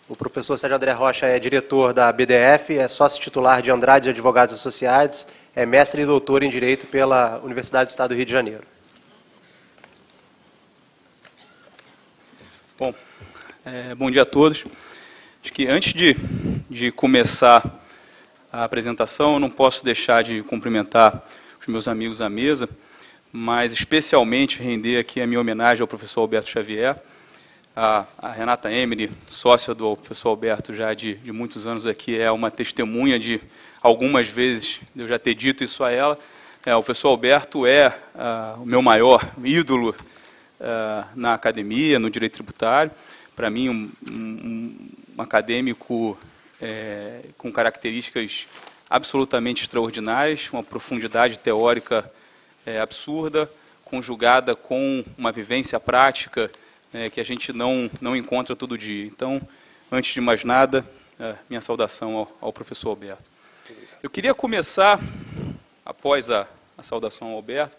O professor Sérgio André Rocha é diretor da BDF, é sócio titular de Andrade Advogados Associados, é mestre e doutor em Direito pela Universidade do Estado do Rio de Janeiro. Bom, bom dia a todos. Acho que antes de começar a apresentação, eu não posso deixar de cumprimentar os meus amigos à mesa, mas especialmente render aqui a minha homenagem ao professor Alberto Xavier, a Renata Emery, sócia do professor Alberto já de muitos anos aqui, é uma testemunha de algumas vezes de eu já ter dito isso a ela. O professor Alberto é o meu maior ídolo na academia, no direito tributário. Para mim, um acadêmico com características absolutamente extraordinárias, uma profundidade teórica absurda, conjugada com uma vivência prática que a gente não encontra todo dia. Então, antes de mais nada, minha saudação ao professor Alberto. Eu queria começar, após a saudação ao Alberto,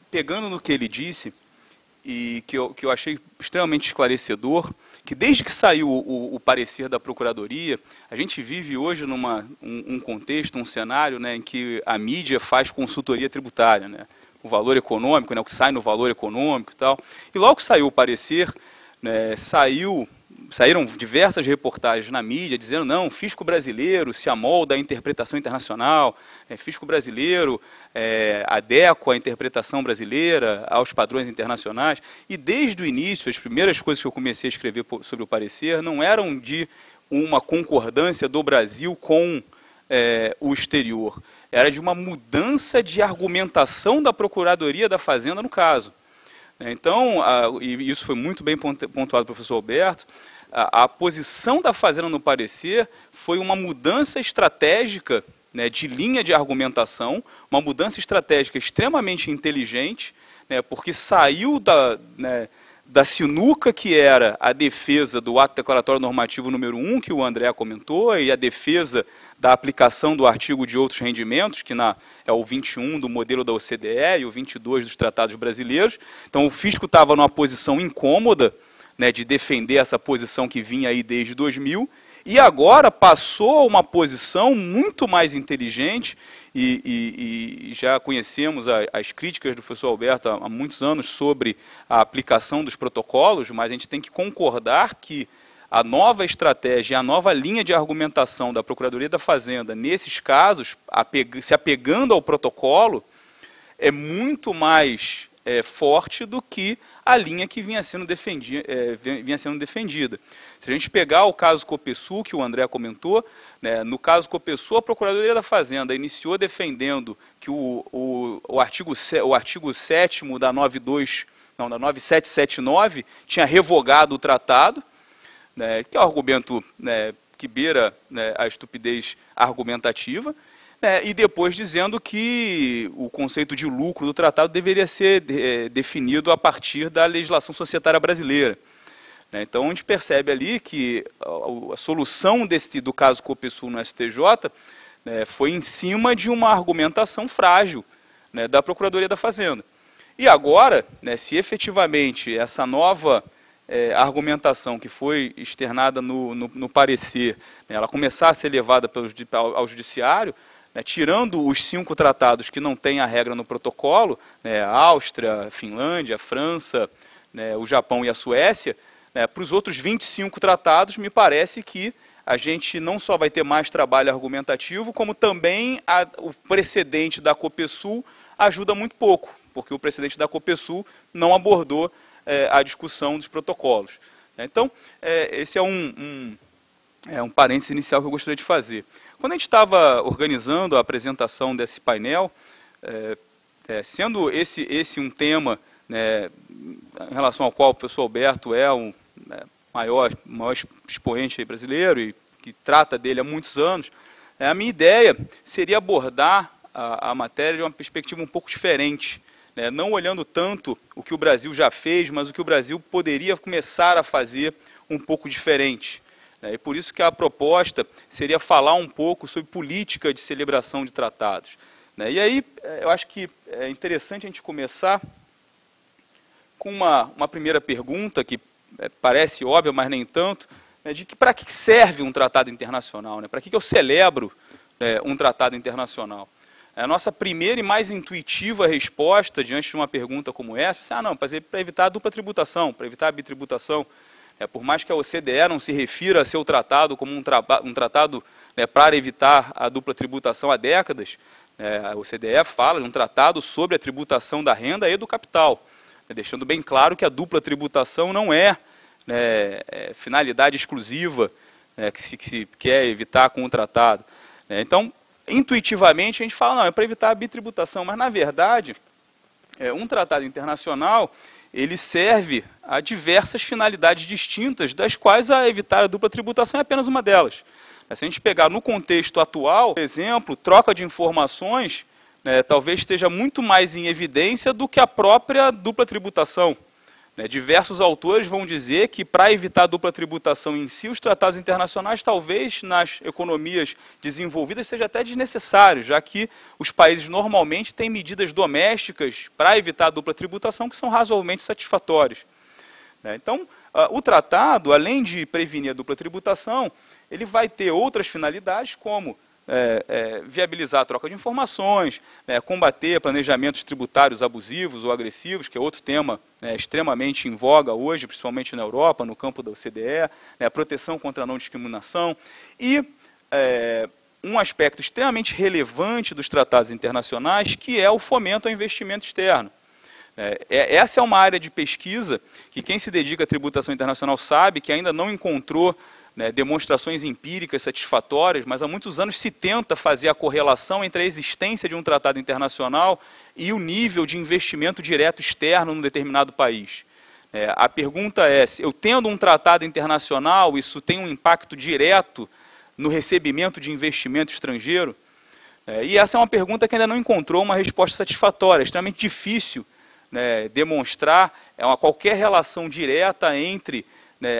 pegando no que ele disse, e que eu achei extremamente esclarecedor, que desde que saiu o parecer da Procuradoria, a gente vive hoje um contexto, um cenário, né, em que a mídia faz consultoria tributária, né, o valor econômico, né, o que sai no valor econômico e tal. E logo que saiu o parecer, né, saíram diversas reportagens na mídia dizendo não, fisco brasileiro se amolda à interpretação internacional, fisco brasileiro adequa à interpretação brasileira, aos padrões internacionais. E desde o início, as primeiras coisas que eu comecei a escrever sobre o parecer não eram de uma concordância do Brasil com o exterior, era de uma mudança de argumentação da Procuradoria da Fazenda no caso. Então, e isso foi muito bem pontuado pelo professor Alberto, a posição da Fazenda no parecer foi uma mudança estratégica, né, de linha de argumentação, uma mudança estratégica extremamente inteligente, né, porque saiu da sinuca que era a defesa do ato declaratório normativo número 1, que o André comentou, e a defesa da aplicação do artigo de outros rendimentos, que é o 21 do modelo da OCDE e o 22 dos tratados brasileiros. Então, o fisco estava numa posição incômoda, né, de defender essa posição que vinha aí desde 2000, e agora passou a uma posição muito mais inteligente, e já conhecemos as críticas do professor Alberto há muitos anos sobre a aplicação dos protocolos, mas a gente tem que concordar que a nova estratégia, a nova linha de argumentação da Procuradoria da Fazenda, nesses casos, se apegando ao protocolo, é muito mais forte do que a linha que vinha sendo defendida. Se a gente pegar o caso Copesul, que o André comentou, né, no caso Copesul, a Procuradoria da Fazenda iniciou defendendo que o artigo 7º da 9779 tinha revogado o tratado, né, que é um argumento, né, que beira, né, a estupidez argumentativa, e depois dizendo que o conceito de lucro do tratado deveria ser definido a partir da legislação societária brasileira. Então, a gente percebe ali que a solução do caso Copesul no STJ foi em cima de uma argumentação frágil da Procuradoria da Fazenda. E agora, se efetivamente essa nova argumentação que foi externada no parecer, ela começar a ser levada ao Judiciário, tirando os 5 tratados que não têm a regra no protocolo, a Áustria, a Finlândia, a França, o Japão e a Suécia, para os outros 25 tratados, me parece que a gente não só vai ter mais trabalho argumentativo, como também o precedente da Copesul ajuda muito pouco, porque o precedente da Copesul não abordou a discussão dos protocolos. Então, esse é um parênteses inicial que eu gostaria de fazer. Quando a gente estava organizando a apresentação desse painel, sendo esse um tema em relação ao qual o professor Alberto é um maior expoente aí brasileiro e que trata dele há muitos anos, a minha ideia seria abordar a matéria de uma perspectiva um pouco diferente, não olhando tanto o que o Brasil já fez, mas o que o Brasil poderia começar a fazer um pouco diferente. E por isso que a proposta seria falar um pouco sobre política de celebração de tratados. E aí, eu acho que é interessante a gente começar com uma primeira pergunta, que parece óbvia, mas nem tanto, de que para que serve um tratado internacional? Para que eu celebro um tratado internacional? A nossa primeira e mais intuitiva resposta diante de uma pergunta como essa, não, para evitar a dupla tributação, para evitar a bitributação. Por mais que a OCDE não se refira a seu tratado como um tratado para evitar a dupla tributação há décadas, a OCDE fala de um tratado sobre a tributação da renda e do capital, deixando bem claro que a dupla tributação não é finalidade exclusiva que se quer evitar com o tratado. Então, intuitivamente, a gente fala, não, é para evitar a bitributação, mas, na verdade, um tratado internacional ele serve a diversas finalidades distintas, das quais a evitar a dupla tributação é apenas uma delas. Se a gente pegar no contexto atual, por exemplo, troca de informações talvez esteja muito mais em evidência do que a própria dupla tributação. Diversos autores vão dizer que, para evitar a dupla tributação em si, os tratados internacionais, talvez nas economias desenvolvidas, seja até desnecessário, já que os países normalmente têm medidas domésticas para evitar a dupla tributação que são razoavelmente satisfatórias. Então, o tratado, além de prevenir a dupla tributação, ele vai ter outras finalidades, como viabilizar a troca de informações, combater planejamentos tributários abusivos ou agressivos, que é outro tema extremamente em voga hoje, principalmente na Europa, no campo da OCDE, a proteção contra a não discriminação, e um aspecto extremamente relevante dos tratados internacionais, que é o fomento ao investimento externo. Essa é uma área de pesquisa que quem se dedica à tributação internacional sabe que ainda não encontrou demonstrações empíricas satisfatórias, mas há muitos anos se tenta fazer a correlação entre a existência de um tratado internacional e o nível de investimento direto externo num determinado país. A pergunta é, eu tendo um tratado internacional, isso tem um impacto direto no recebimento de investimento estrangeiro? E essa é uma pergunta que ainda não encontrou uma resposta satisfatória, é extremamente difícil demonstrar qualquer relação direta entre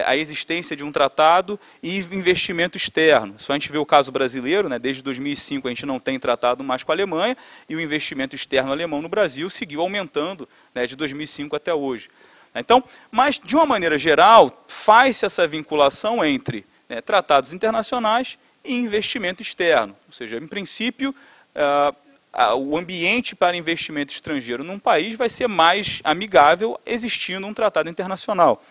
a existência de um tratado e investimento externo. Só a gente vê o caso brasileiro, desde 2005 a gente não tem tratado mais com a Alemanha, e o investimento externo alemão no Brasil seguiu aumentando de 2005 até hoje. Então, mas de uma maneira geral, faz-se essa vinculação entre tratados internacionais e investimento externo. Ou seja, em princípio, o ambiente para investimento estrangeiro num país vai ser mais amigável existindo um tratado internacional.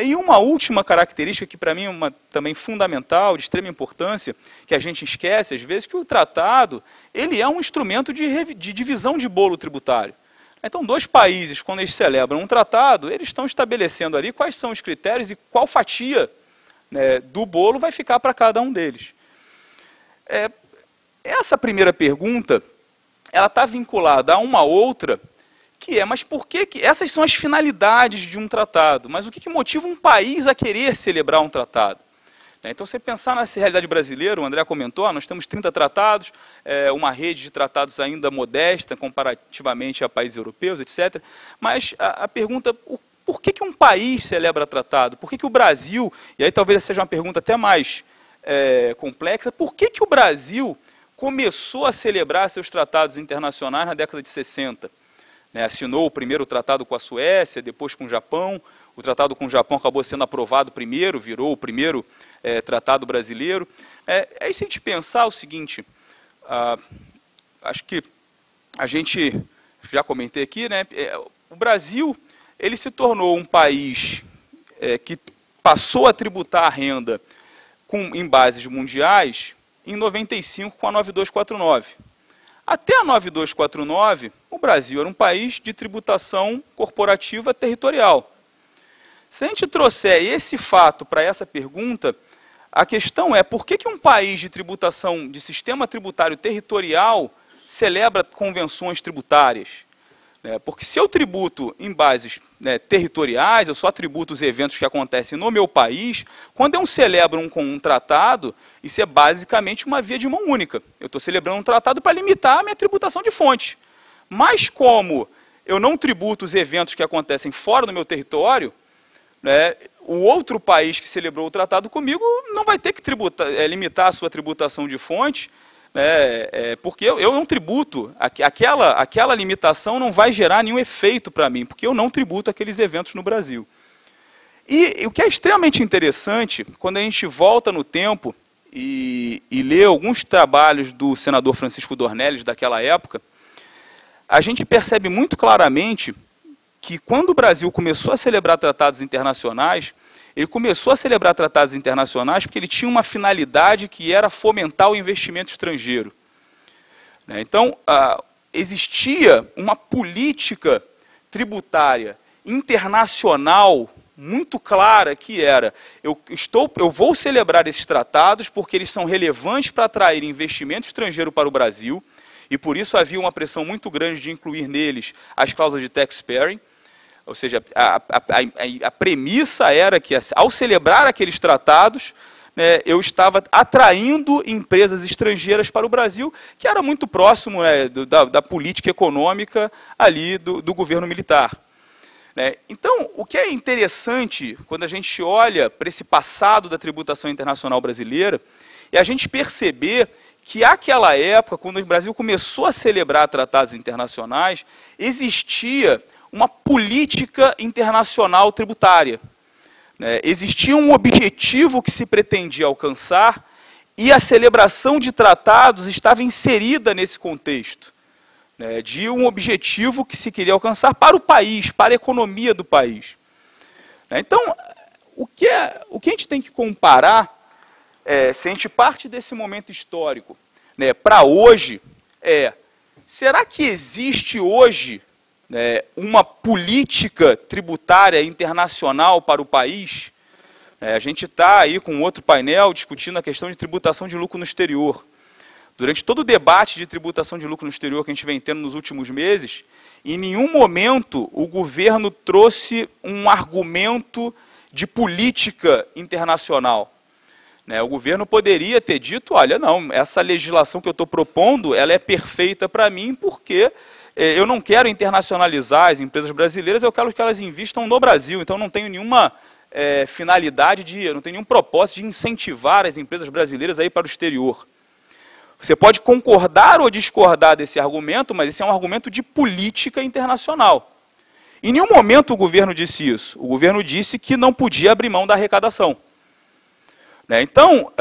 E uma última característica que para mim é também fundamental, de extrema importância, que a gente esquece às vezes, que o tratado ele é um instrumento de divisão de bolo tributário. Então, dois países, quando eles celebram um tratado, eles estão estabelecendo ali quais são os critérios e qual fatia do bolo vai ficar para cada um deles. Essa primeira pergunta, ela está vinculada a uma outra, mas por que essas são as finalidades de um tratado? Mas o que motiva um país a querer celebrar um tratado? Então, você pensar nessa realidade brasileira, o André comentou, nós temos 30 tratados, uma rede de tratados ainda modesta, comparativamente a países europeus, etc. Mas a pergunta, por que um país celebra tratado? Por que o Brasil, e aí talvez seja uma pergunta até mais complexa, por que o Brasil começou a celebrar seus tratados internacionais na década de 60? Assinou o primeiro tratado com a Suécia, depois com o Japão. O tratado com o Japão acabou sendo aprovado primeiro, virou o primeiro tratado brasileiro. Aí se a gente pensar o seguinte, acho que a gente, já comentei aqui, né, o Brasil ele se tornou um país que passou a tributar a renda em bases mundiais em 95 com a 9249. Até a 9249, o Brasil era um país de tributação corporativa territorial. Se a gente trouxer esse fato para essa pergunta, a questão é por que um país de tributação, de sistema tributário territorial, celebra convenções tributárias? Porque se eu tributo em bases territoriais, eu só tributo os eventos que acontecem no meu país, quando eu celebro um tratado, isso é basicamente uma via de mão única. Eu estou celebrando um tratado para limitar a minha tributação de fonte. Mas como eu não tributo os eventos que acontecem fora do meu território, o outro país que celebrou o tratado comigo não vai ter que limitar a sua tributação de fonte, porque eu não tributo, aquela limitação não vai gerar nenhum efeito para mim, porque eu não tributo aqueles eventos no Brasil. E o que é extremamente interessante, quando a gente volta no tempo e lê alguns trabalhos do senador Francisco Dornelles daquela época, a gente percebe muito claramente que quando o Brasil começou a celebrar tratados internacionais, ele começou a celebrar tratados internacionais porque ele tinha uma finalidade que era fomentar o investimento estrangeiro. Então, existia uma política tributária internacional muito clara que era, eu vou celebrar esses tratados porque eles são relevantes para atrair investimento estrangeiro para o Brasil, e por isso havia uma pressão muito grande de incluir neles as cláusulas de tax sparing. Ou seja, a premissa era que, ao celebrar aqueles tratados, eu estava atraindo empresas estrangeiras para o Brasil, que era muito próximo da política econômica ali do governo militar. Então, o que é interessante, quando a gente olha para esse passado da tributação internacional brasileira, é a gente perceber que, naquela época, quando o Brasil começou a celebrar tratados internacionais, existia uma política internacional tributária. Existia um objetivo que se pretendia alcançar e a celebração de tratados estava inserida nesse contexto, de um objetivo que se queria alcançar para o país, para a economia do país. Então, o que a gente tem que comparar, se a gente parte desse momento histórico para hoje, será que existe hoje uma política tributária internacional para o país? A gente está aí com outro painel discutindo a questão de tributação de lucro no exterior. Durante todo o debate de tributação de lucro no exterior que a gente vem tendo nos últimos meses, em nenhum momento o governo trouxe um argumento de política internacional. O governo poderia ter dito, olha, não, essa legislação que eu estou propondo, ela é perfeita para mim porque eu não quero internacionalizar as empresas brasileiras, eu quero que elas investam no Brasil. Então, não tenho nenhuma finalidade, eu não tenho nenhum propósito de incentivar as empresas brasileiras a ir para o exterior. Você pode concordar ou discordar desse argumento, mas esse é um argumento de política internacional. Em nenhum momento o governo disse isso. O governo disse que não podia abrir mão da arrecadação. Então,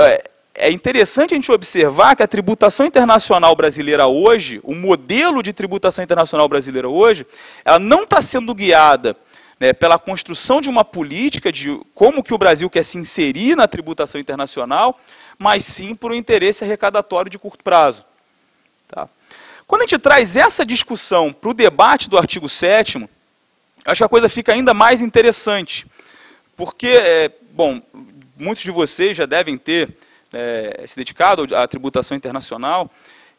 é interessante a gente observar que a tributação internacional brasileira hoje, o modelo de tributação internacional brasileira hoje, ela não está sendo guiada pela construção de uma política de como que o Brasil quer se inserir na tributação internacional, mas sim por um interesse arrecadatório de curto prazo. Tá? Quando a gente traz essa discussão para o debate do artigo 7º, acho que a coisa fica ainda mais interessante, porque, bom, muitos de vocês já devem ter se dedicado à tributação internacional,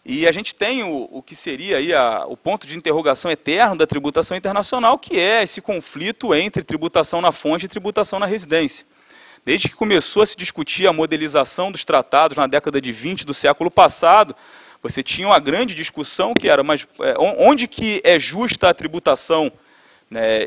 e a gente tem o que seria aí o ponto de interrogação eterno da tributação internacional, que é esse conflito entre tributação na fonte e tributação na residência. Desde que começou a se discutir a modelização dos tratados na década de 20 do século passado, você tinha uma grande discussão que era, mas onde que é justa a tributação?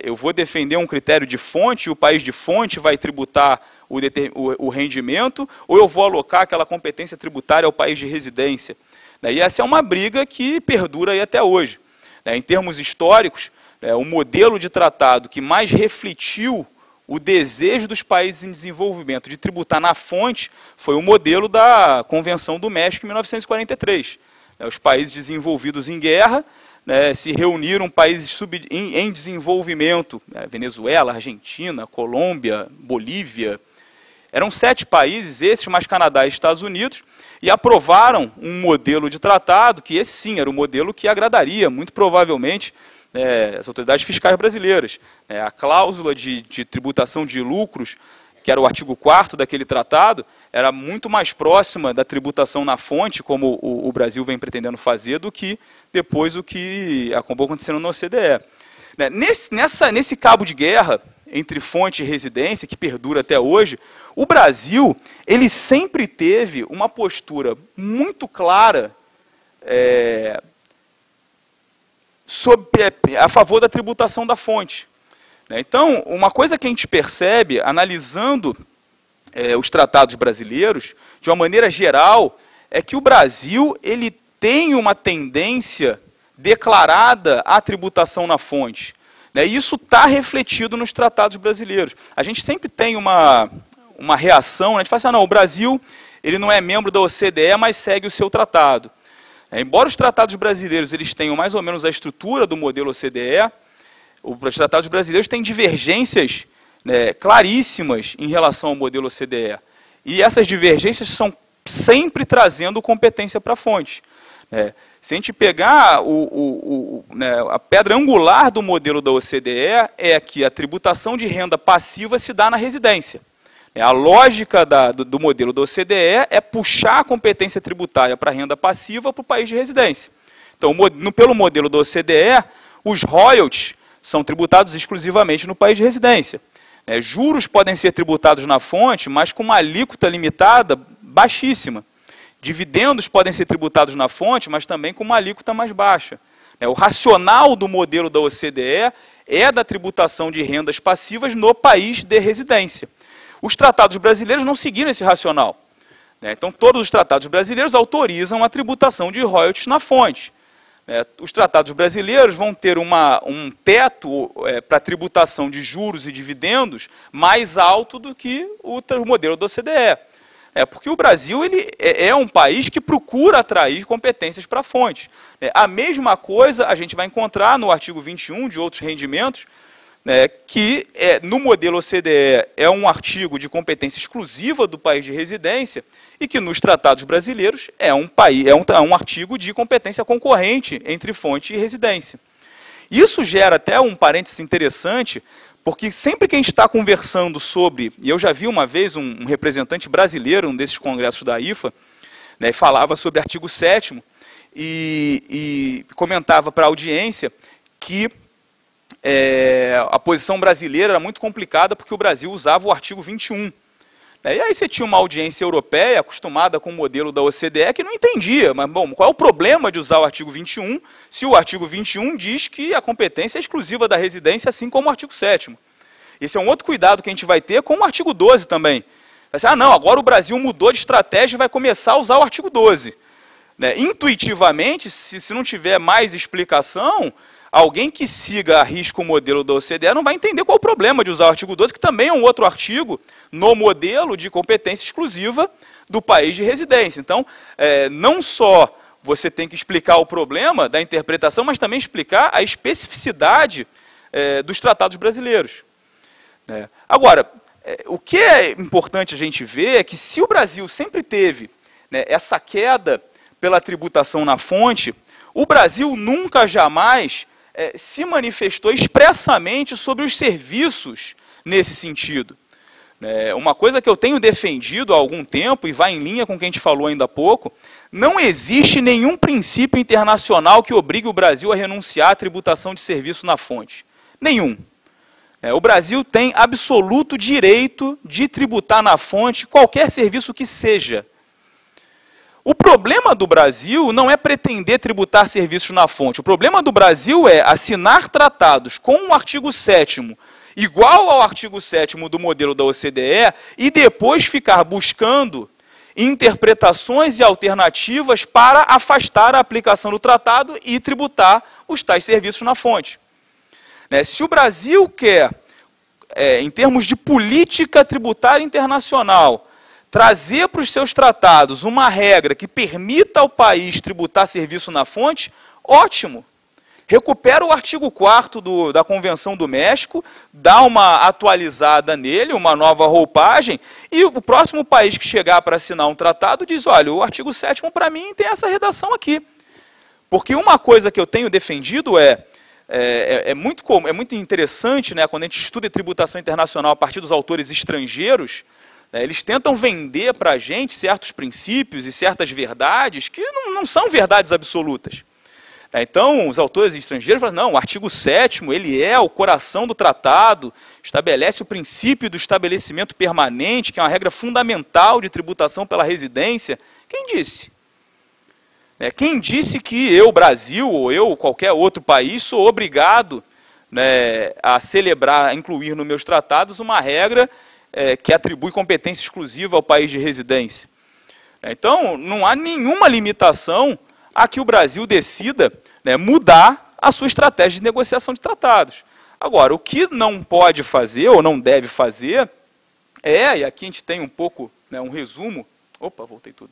Eu vou defender um critério de fonte, e o país de fonte vai tributar o rendimento, ou eu vou alocar aquela competência tributária ao país de residência? E essa é uma briga que perdura aí até hoje. Em termos históricos, o modelo de tratado que mais refletiu o desejo dos países em desenvolvimento de tributar na fonte foi o modelo da Convenção do México em 1943. Os países desenvolvidos em guerra se reuniram, países em desenvolvimento, Venezuela, Argentina, Colômbia, Bolívia. Eram 7 países, esses mais Canadá e Estados Unidos, e aprovaram um modelo de tratado, que esse sim era o modelo que agradaria, muito provavelmente, as autoridades fiscais brasileiras. A cláusula de tributação de lucros, que era o artigo 4º daquele tratado, era muito mais próxima da tributação na fonte, como o Brasil vem pretendendo fazer, do que depois o que acabou acontecendo na OCDE. Nesse cabo de guerra entre fonte e residência, que perdura até hoje, o Brasil ele sempre teve uma postura muito clara a favor da tributação da fonte. Então, uma coisa que a gente percebe, analisando os tratados brasileiros, de uma maneira geral, é que o Brasil ele tem uma tendência declarada à tributação na fonte. E isso está refletido nos tratados brasileiros. A gente sempre tem uma reação, a gente fala assim, não, o Brasil ele não é membro da OCDE, mas segue o seu tratado. Embora os tratados brasileiros eles tenham mais ou menos a estrutura do modelo OCDE, os tratados brasileiros têm divergências claríssimas em relação ao modelo OCDE. E essas divergências são sempre trazendo competência para a fonte. Se a gente pegar a pedra angular do modelo da OCDE é que a tributação de renda passiva se dá na residência. A lógica do modelo da OCDE é puxar a competência tributária para a renda passiva para o país de residência. Então, pelo modelo da OCDE, os royalties são tributados exclusivamente no país de residência. Juros podem ser tributados na fonte, mas com uma alíquota limitada baixíssima. Dividendos podem ser tributados na fonte, mas também com uma alíquota mais baixa. O racional do modelo da OCDE é da tributação de rendas passivas no país de residência. Os tratados brasileiros não seguiram esse racional. Então, todos os tratados brasileiros autorizam a tributação de royalties na fonte. Os tratados brasileiros vão ter um teto para tributação de juros e dividendos mais alto do que o modelo da OCDE. Porque o Brasil ele é um país que procura atrair competências para a fonte. A mesma coisa a gente vai encontrar no artigo 21 de outros rendimentos, que no modelo OCDE é um artigo de competência exclusiva do país de residência e que nos tratados brasileiros é um artigo de competência concorrente entre fonte e residência. Isso gera até um parênteses interessante, porque sempre que a gente está conversando sobre, e eu já vi uma vez um representante brasileiro, um desses congressos da IFA, falava sobre artigo 7º e comentava para a audiência que a posição brasileira era muito complicada porque o Brasil usava o artigo 21. E aí você tinha uma audiência europeia acostumada com o modelo da OCDE que não entendia, mas bom, qual é o problema de usar o artigo 21 se o artigo 21 diz que a competência é exclusiva da residência, assim como o artigo 7º. Esse é um outro cuidado que a gente vai ter com o artigo 12 também. Vai ser, não, agora o Brasil mudou de estratégia e vai começar a usar o artigo 12. Intuitivamente, se não tiver mais explicação, alguém que siga a risco o modelo da OCDE não vai entender qual é o problema de usar o artigo 12, que também é um outro artigo no modelo de competência exclusiva do país de residência. Então, não só você tem que explicar o problema da interpretação, mas também explicar a especificidade dos tratados brasileiros. Agora, o que é importante a gente ver é que se o Brasil sempre teve essa queda pela tributação na fonte, o Brasil nunca, jamais se manifestou expressamente sobre os serviços nesse sentido. Uma coisa que eu tenho defendido há algum tempo, e vai em linha com o que a gente falou ainda há pouco, não existe nenhum princípio internacional que obrigue o Brasil a renunciar à tributação de serviço na fonte. Nenhum. O Brasil tem absoluto direito de tributar na fonte qualquer serviço que seja. O problema do Brasil não é pretender tributar serviços na fonte. O problema do Brasil é assinar tratados com o artigo 7º, igual ao artigo 7º do modelo da OCDE, e depois ficar buscando interpretações e alternativas para afastar a aplicação do tratado e tributar os tais serviços na fonte. Se o Brasil quer, em termos de política tributária internacional, trazer para os seus tratados uma regra que permita ao país tributar serviço na fonte, ótimo. Recupera o artigo 4º da Convenção do México, dá uma atualizada nele, uma nova roupagem, e o próximo país que chegar para assinar um tratado diz, olha, o artigo 7º para mim tem essa redação aqui. Porque uma coisa que eu tenho defendido é muito interessante, né, quando a gente estuda tributação internacional a partir dos autores estrangeiros, eles tentam vender para a gente certos princípios e certas verdades que não são verdades absolutas. Então, os autores estrangeiros falam, não, o artigo 7º, ele é o coração do tratado, estabelece o princípio do estabelecimento permanente, que é uma regra fundamental de tributação pela residência. Quem disse? Quem disse que eu, Brasil, ou eu, qualquer outro país, sou obrigado, a celebrar, a incluir nos meus tratados uma regra que atribui competência exclusiva ao país de residência? Então, não há nenhuma limitação a que o Brasil decida mudar a sua estratégia de negociação de tratados. Agora, o que não pode fazer, ou não deve fazer, e aqui a gente tem um pouco, um resumo, opa, voltei tudo,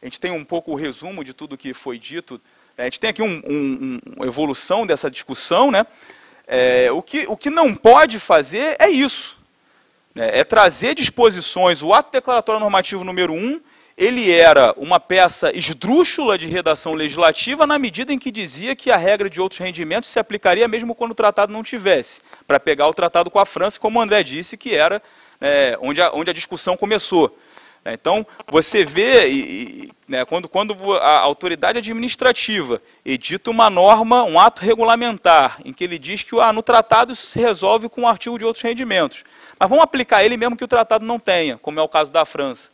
a gente tem um pouco o resumo de tudo que foi dito, a gente tem aqui uma evolução dessa discussão, o que não pode fazer é isso, é trazer disposições, o ato declaratório normativo número 1, ele era uma peça esdrúxula de redação legislativa na medida em que dizia que a regra de outros rendimentos se aplicaria mesmo quando o tratado não tivesse, para pegar o tratado com a França, como o André disse, que era onde a discussão começou. Então, você vê, quando a autoridade administrativa edita uma norma, um ato regulamentar, em que ele diz que no tratado isso se resolve com o artigo de outros rendimentos, mas vamos aplicar ele mesmo que o tratado não tenha, como é o caso da França.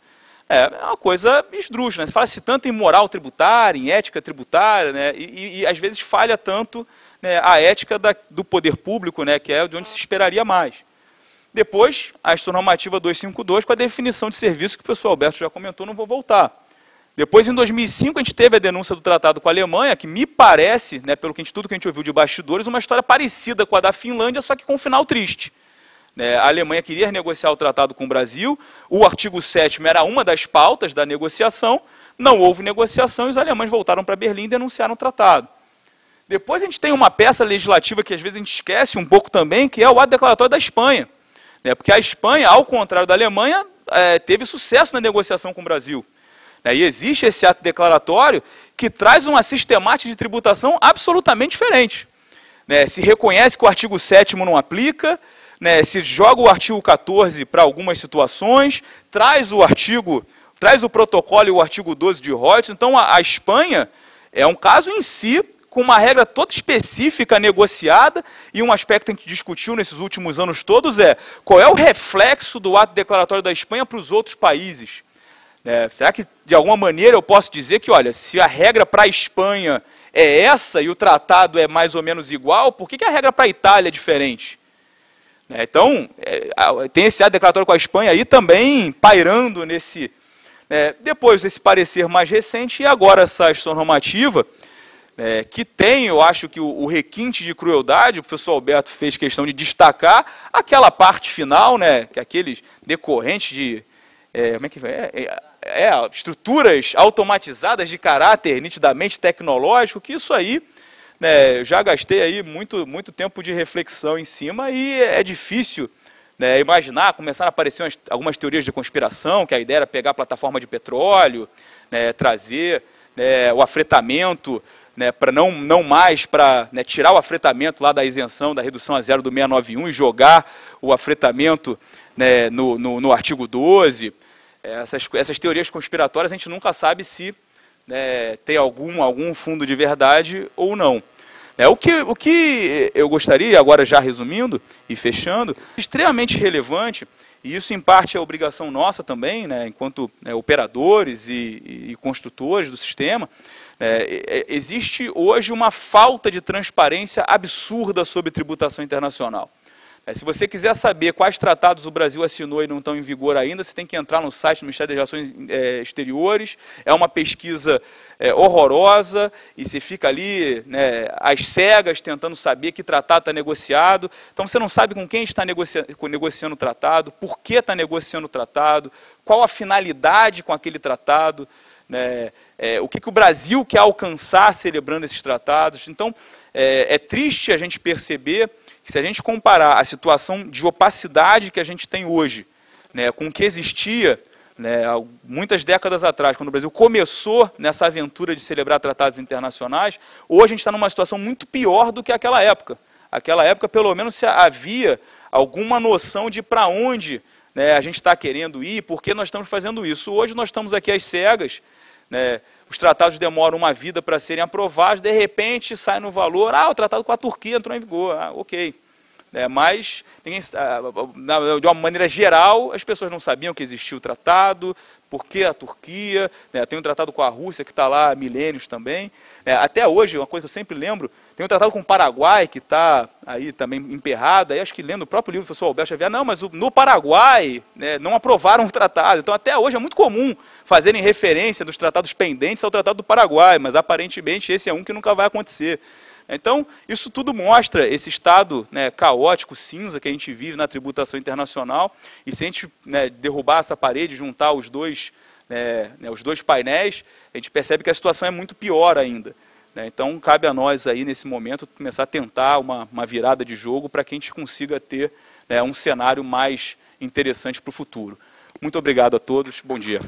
É uma coisa esdrúxula, fala-se tanto em moral tributária, em ética tributária, e às vezes falha tanto a ética do poder público, que é de onde se esperaria mais. Depois, a Instrução Normativa 252, com a definição de serviço, que o professor Alberto já comentou, não vou voltar. Depois, em 2005, a gente teve a denúncia do tratado com a Alemanha, que me parece, pelo que tudo que a gente ouviu de bastidores, uma história parecida com a da Finlândia, só que com um final triste. A Alemanha queria renegociar o tratado com o Brasil, o artigo 7º era uma das pautas da negociação, não houve negociação e os alemães voltaram para Berlim e denunciaram o tratado. Depois a gente tem uma peça legislativa que às vezes a gente esquece um pouco também, que é o ato declaratório da Espanha. Porque a Espanha, ao contrário da Alemanha, teve sucesso na negociação com o Brasil. E existe esse ato declaratório que traz uma sistemática de tributação absolutamente diferente. Se reconhece que o artigo 7º não aplica, se joga o artigo 14 para algumas situações, traz o protocolo e o artigo 12 de Reuters. Então, a Espanha é um caso em si, com uma regra toda específica negociada, e um aspecto que a gente discutiu nesses últimos anos todos qual é o reflexo do ato declaratório da Espanha para os outros países. Será que, de alguma maneira, eu posso dizer que, olha, se a regra para a Espanha é essa e o tratado é mais ou menos igual, por que a regra para a Itália é diferente? Então, tem esse ato declaratório com a Espanha aí também pairando nesse... depois desse parecer mais recente, e agora essa Instrução Normativa, que tem, eu acho que o requinte de crueldade, o professor Alberto fez questão de destacar aquela parte final, que aqueles decorrentes de... estruturas automatizadas de caráter nitidamente tecnológico, que isso aí... eu já gastei aí muito tempo de reflexão em cima e é difícil imaginar, começaram a aparecer algumas teorias de conspiração, que a ideia era pegar a plataforma de petróleo, trazer o afretamento, para não mais para tirar o afretamento lá da isenção, da redução a zero do 691 e jogar o afretamento no artigo 12. Essas teorias conspiratórias a gente nunca sabe se tem algum fundo de verdade ou não. O que eu gostaria, agora já resumindo e fechando, extremamente relevante, e isso em parte é obrigação nossa também, né, enquanto operadores e construtores do sistema, existe hoje uma falta de transparência absurda sobre tributação internacional. Se você quiser saber quais tratados o Brasil assinou e não estão em vigor ainda, você tem que entrar no site do Ministério das Relações Exteriores. É uma pesquisa horrorosa e você fica ali, né, às cegas tentando saber que tratado está negociado. Então você não sabe com quem está negociando o tratado, por que está negociando o tratado, qual a finalidade com aquele tratado, né, o que o Brasil quer alcançar celebrando esses tratados. Então é triste a gente perceber que, se a gente comparar a situação de opacidade que a gente tem hoje, né, com o que existia, né, muitas décadas atrás, quando o Brasil começou nessa aventura de celebrar tratados internacionais, hoje a gente está numa situação muito pior do que aquela época. Aquela época, pelo menos, havia alguma noção de para onde, né, a gente está querendo ir, por que nós estamos fazendo isso. Hoje nós estamos aqui às cegas, né, os tratados demoram uma vida para serem aprovados, de repente sai no valor, o tratado com a Turquia entrou em vigor, ok. Mas, de uma maneira geral, as pessoas não sabiam que existia o tratado, por que a Turquia, tem um tratado com a Rússia que está lá há milênios também. Até hoje, uma coisa que eu sempre lembro, tem um tratado com o Paraguai que está aí também emperrado, aí acho que lendo o próprio livro do professor Alberto Xavier, não, mas no Paraguai, né, não aprovaram o tratado. Então até hoje é muito comum fazerem referência dos tratados pendentes ao Tratado do Paraguai, mas aparentemente esse é um que nunca vai acontecer. Então, isso tudo mostra esse estado, né, caótico, cinza que a gente vive na tributação internacional, e se a gente, né, derrubar essa parede, juntar os dois painéis, a gente percebe que a situação é muito pior ainda. Então, cabe a nós aí, nesse momento, começar a tentar uma virada de jogo para que a gente consiga ter, né, um cenário mais interessante para o futuro. Muito obrigado a todos, bom dia.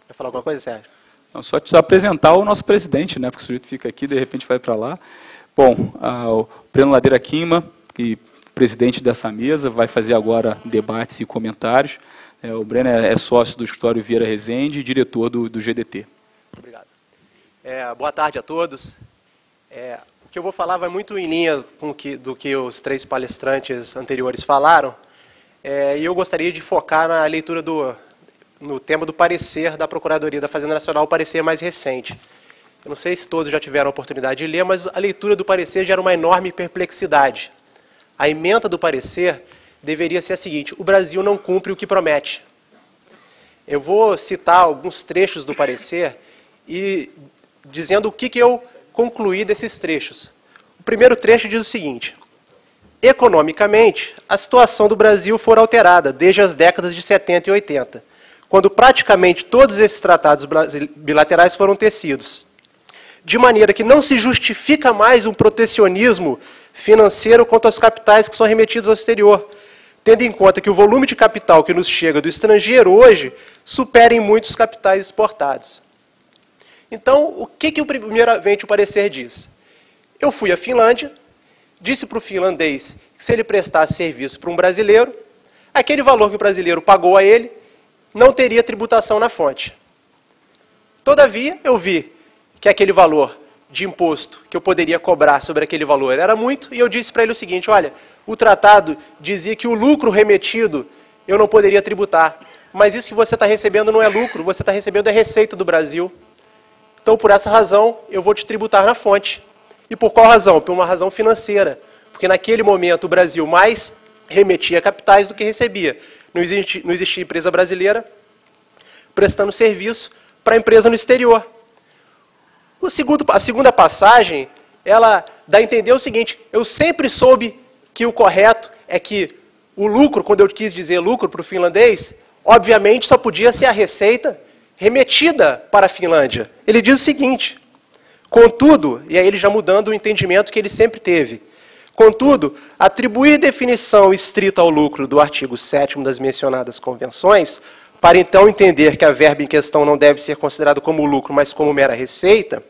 Quer falar alguma coisa, Sérgio? Não, só te apresentar o nosso presidente, né, porque o sujeito fica aqui, de repente vai para lá. Bom, o Breno Ladeira Quima, que presidente dessa mesa, vai fazer agora debates e comentários. O Breno é sócio do escritório Vieira Rezende e diretor do GDT. Obrigado. Boa tarde a todos. O que eu vou falar vai muito em linha do que os três palestrantes anteriores falaram, e eu gostaria de focar na leitura no tema do parecer da Procuradoria da Fazenda Nacional, o parecer mais recente. Eu não sei se todos já tiveram a oportunidade de ler, mas a leitura do parecer gera uma enorme perplexidade. A ementa do parecer deveria ser a seguinte: o Brasil não cumpre o que promete. Eu vou citar alguns trechos do parecer e dizendo o que eu concluí desses trechos. O primeiro trecho diz o seguinte: economicamente, a situação do Brasil foi alterada desde as décadas de 70 e 80, quando praticamente todos esses tratados bilaterais foram tecidos, de maneira que não se justifica mais um protecionismo financeiro quanto aos capitais que são remetidos ao exterior, tendo em conta que o volume de capital que nos chega do estrangeiro hoje supera em muito os capitais exportados. Então, o que primeiramente o parecer diz? Eu fui à Finlândia, disse para o finlandês que, se ele prestasse serviço para um brasileiro, aquele valor que o brasileiro pagou a ele não teria tributação na fonte. Todavia, eu vi que aquele valor de imposto que eu poderia cobrar sobre aquele valor era muito, e eu disse para ele o seguinte: olha, o tratado dizia que o lucro remetido eu não poderia tributar, mas isso que você está recebendo não é lucro, você está recebendo é receita do Brasil. Então, por essa razão, eu vou te tributar na fonte. E por qual razão? Por uma razão financeira. Porque naquele momento o Brasil mais remetia capitais do que recebia. Não existia empresa brasileira prestando serviço para a empresa no exterior. A segunda passagem, ela dá a entender o seguinte: eu sempre soube que o correto é que o lucro, quando eu quis dizer lucro para o finlandês, obviamente só podia ser a receita remetida para a Finlândia. Ele diz o seguinte: contudo, e aí ele já mudando o entendimento que ele sempre teve, Contudo, atribuir definição estrita ao lucro do artigo 7º das mencionadas convenções, para então entender que a verba em questão não deve ser considerada como lucro, mas como mera receita,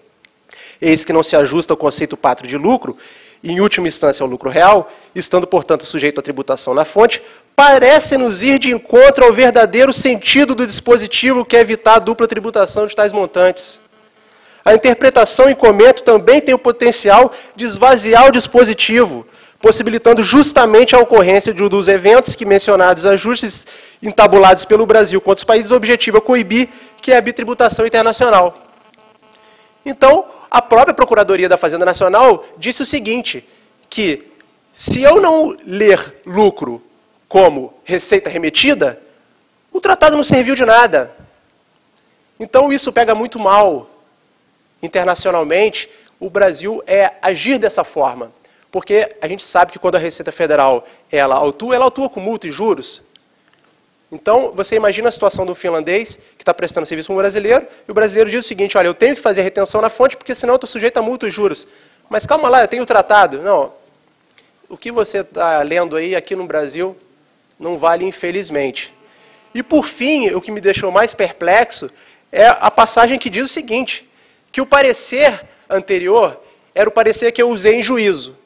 eis que não se ajusta ao conceito pátrio de lucro, e, em última instância, ao lucro real, estando, portanto, sujeito à tributação na fonte, parece-nos ir de encontro ao verdadeiro sentido do dispositivo, que é evitar a dupla tributação de tais montantes. A interpretação em comento também tem o potencial de esvaziar o dispositivo, possibilitando justamente a ocorrência dos eventos que mencionados ajustes entabulados pelo Brasil contra os países, o objetivo é coibir, que é a bitributação internacional. Então, a própria Procuradoria da Fazenda Nacional disse o seguinte, que se eu não ler lucro como receita remetida, o tratado não serviu de nada. Então, isso pega muito mal. Internacionalmente, o Brasil agir dessa forma. Porque a gente sabe que quando a Receita Federal ela atua com multa e juros. Então, você imagina a situação do finlandês, que está prestando serviço para um brasileiro, e o brasileiro diz o seguinte, olha, eu tenho que fazer a retenção na fonte, porque senão eu estou sujeito a multa e juros. Mas calma lá, eu tenho o tratado. Não, o que você está lendo aí, aqui no Brasil, não vale, infelizmente. E, por fim, o que me deixou mais perplexo é a passagem que diz o seguinte, que o parecer anterior era o parecer que eu usei em juízo.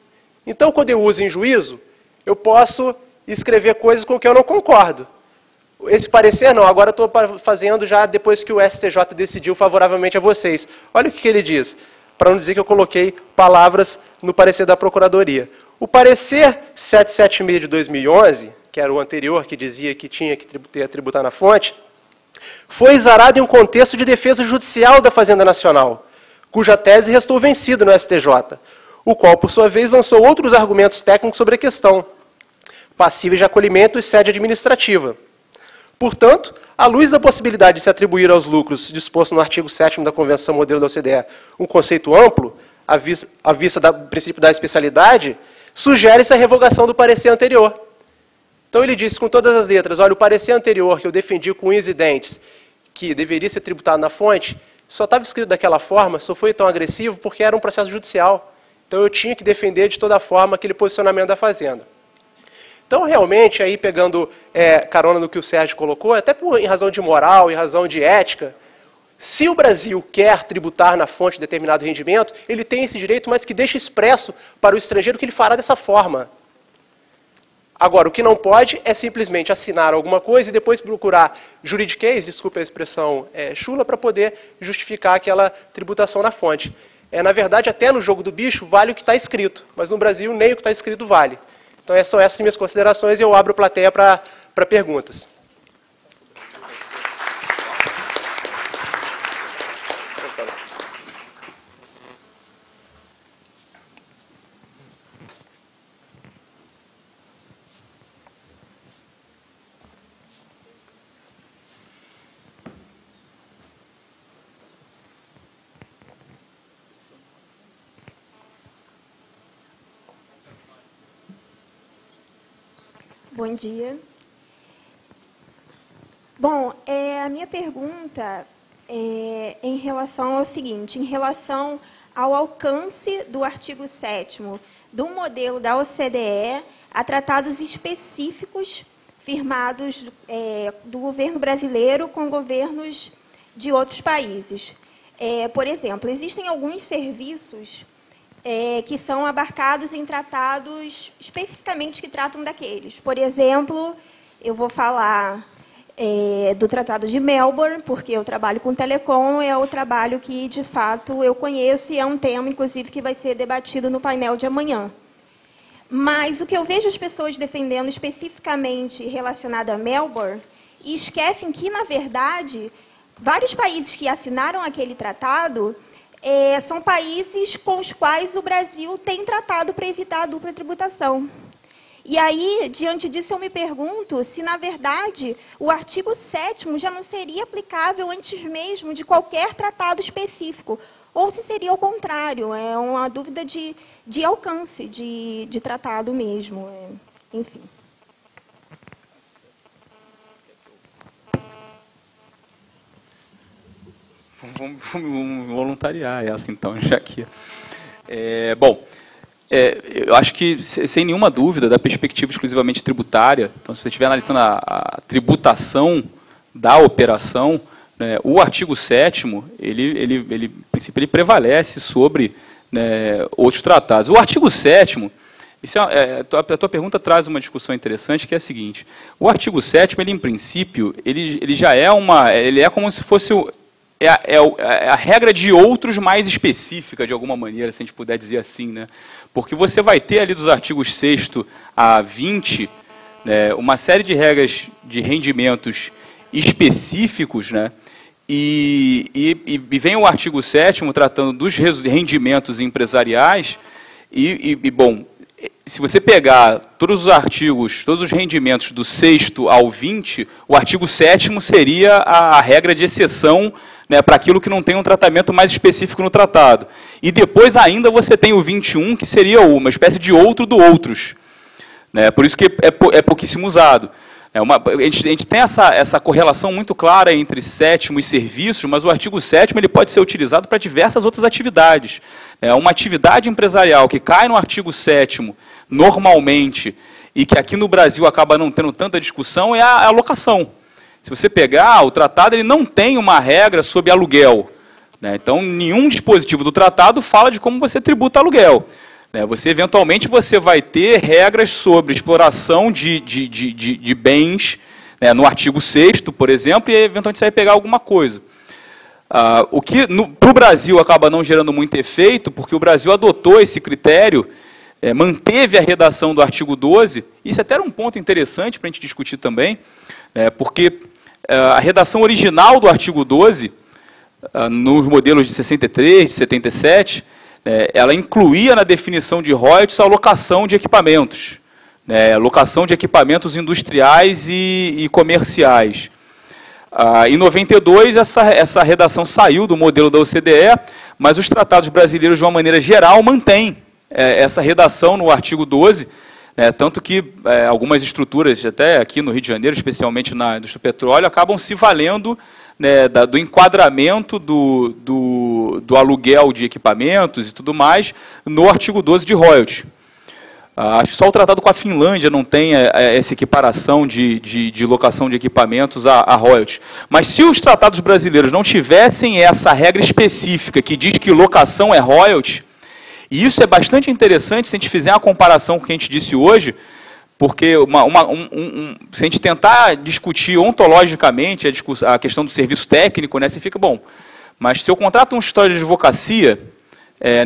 Então, quando eu uso em juízo, eu posso escrever coisas com que eu não concordo. Esse parecer não, agora estou fazendo já depois que o STJ decidiu favoravelmente a vocês. Olha o que ele diz, para não dizer que eu coloquei palavras no parecer da Procuradoria. O parecer 776 de 2011, que era o anterior, que dizia que tinha que tributar na fonte, foi exarado em um contexto de defesa judicial da Fazenda Nacional, cuja tese restou vencida no STJ, o qual, por sua vez, lançou outros argumentos técnicos sobre a questão, passíveis de acolhimento e sede administrativa. Portanto, à luz da possibilidade de se atribuir aos lucros disposto no artigo 7º da Convenção Modelo da OCDE um conceito amplo, à vista do princípio da especialidade, sugere-se a revogação do parecer anterior. Então ele disse com todas as letras, olha, o parecer anterior que eu defendi com unhas e dentes, que deveria ser tributado na fonte, só estava escrito daquela forma, só foi tão agressivo porque era um processo judicial. Então eu tinha que defender de toda forma aquele posicionamento da Fazenda. Então, realmente, aí pegando carona no que o Sérgio colocou, até em razão de moral, em razão de ética, se o Brasil quer tributar na fonte determinado rendimento, ele tem esse direito, mas que deixa expresso para o estrangeiro que ele fará dessa forma. Agora, o que não pode é simplesmente assinar alguma coisa e depois procurar juridiquês, desculpe a expressão chula, para poder justificar aquela tributação na fonte. Na verdade, até no jogo do bicho, vale o que está escrito, mas no Brasil nem o que está escrito vale. Então, são essas minhas considerações e eu abro a plateia para perguntas. Bom dia. Bom, a minha pergunta é em relação ao seguinte, em relação ao alcance do artigo 7º do modelo da OCDE a tratados específicos firmados do governo brasileiro com governos de outros países. Por exemplo, existem alguns serviços que são abarcados em tratados especificamente que tratam daqueles. Por exemplo, eu vou falar do Tratado de Melbourne, porque eu trabalho com telecom, é o trabalho que, de fato, eu conheço e é um tema, inclusive, que vai ser debatido no painel de amanhã. Mas o que eu vejo as pessoas defendendo especificamente relacionado a Melbourne, e esquecem que, na verdade, vários países que assinaram aquele tratado são países com os quais o Brasil tem tratado para evitar a dupla tributação. E aí, diante disso, eu me pergunto se, na verdade, o artigo 7º já não seria aplicável antes mesmo de qualquer tratado específico, ou se seria ao contrário, é uma dúvida de alcance de tratado mesmo. Enfim. Vamos voluntariar essa, então, já que... Bom, Eu acho que, sem nenhuma dúvida, da perspectiva exclusivamente tributária, então, se você estiver analisando a tributação da operação, né, o artigo 7º, em princípio, ele prevalece sobre, né, outros tratados. O artigo 7º, a tua pergunta traz uma discussão interessante, que é a seguinte: o artigo 7º, ele, em princípio, ele já é ele é como se fosse a regra de outros mais específica, de alguma maneira, se a gente puder dizer assim, né? Porque você vai ter ali dos artigos 6º a 20, né, uma série de regras de rendimentos específicos, né? E vem o artigo 7º tratando dos rendimentos empresariais bom, se você pegar todos os artigos, todos os rendimentos do 6º ao 20, o artigo 7º seria a regra de exceção, né, para aquilo que não tem um tratamento mais específico no tratado. E depois ainda você tem o 21, que seria uma espécie de outro do outros, né, por isso que é pouquíssimo usado. A gente tem essa correlação muito clara entre 7º e serviços, mas o artigo 7º ele pode ser utilizado para diversas outras atividades. Uma atividade empresarial que cai no artigo 7º, normalmente, e que aqui no Brasil acaba não tendo tanta discussão, é a locação. Se você pegar, o tratado ele não tem uma regra sobre aluguel, né? Então, nenhum dispositivo do tratado fala de como você tributa aluguel. Eventualmente, você vai ter regras sobre exploração de bens, né, no artigo 6º, por exemplo, e eventualmente você vai pegar alguma coisa. O que, para o Brasil, acaba não gerando muito efeito, porque o Brasil adotou esse critério, manteve a redação do artigo 12, isso até era um ponto interessante para a gente discutir também, porque a redação original do artigo 12, nos modelos de 63, de 77, ela incluía na definição de royalties a locação de equipamentos, locação de equipamentos industriais e comerciais. Em 92, essa redação saiu do modelo da OCDE, mas os tratados brasileiros, de uma maneira geral, mantêm essa redação no artigo 12, tanto que algumas estruturas, até aqui no Rio de Janeiro, especialmente na indústria do petróleo, acabam se valendo, né, do enquadramento do aluguel de equipamentos e tudo mais no artigo 12 de royalties. Acho que só o tratado com a Finlândia não tem essa equiparação de locação de equipamentos a royalties. Mas se os tratados brasileiros não tivessem essa regra específica que diz que locação é royalties, e isso é bastante interessante se a gente fizer uma comparação com o que a gente disse hoje, porque se a gente tentar discutir ontologicamente a questão do serviço técnico, né, você fica, bom, mas se eu contrato um escritório de advocacia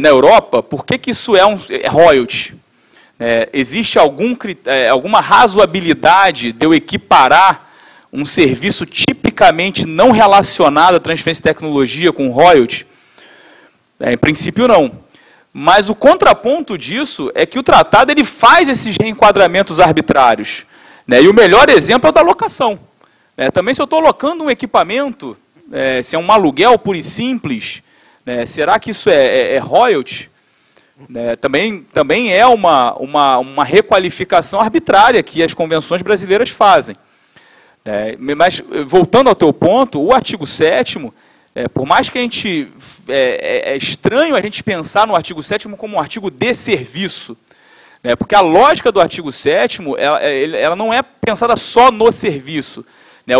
na Europa, por que isso é royalties? Existe alguma razoabilidade de eu equiparar um serviço tipicamente não relacionado à transferência de tecnologia com royalties? Em princípio, não. Mas o contraponto disso é que o tratado ele faz esses reenquadramentos arbitrários, né? E o melhor exemplo é o da locação. Também, se eu estou locando um equipamento, se é um aluguel puro e simples, né, será que isso é royalties? Também é uma requalificação arbitrária que as convenções brasileiras fazem. Mas, voltando ao teu ponto, o artigo 7º, por mais que a gente... É estranho a gente pensar no artigo 7º como um artigo de serviço, né, porque a lógica do artigo 7º, ela não é pensada só no serviço.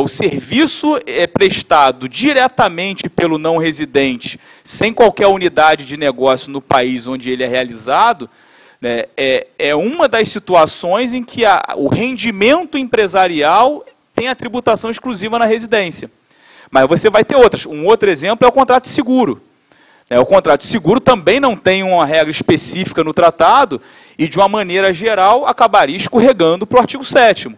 O serviço é prestado diretamente pelo não residente, sem qualquer unidade de negócio no país onde ele é realizado, né, é uma das situações em que o rendimento empresarial tem a tributação exclusiva na residência. Mas você vai ter outras. Um outro exemplo é o contrato de seguro. O contrato de seguro também não tem uma regra específica no tratado e, de uma maneira geral, acabaria escorregando para o artigo 7º.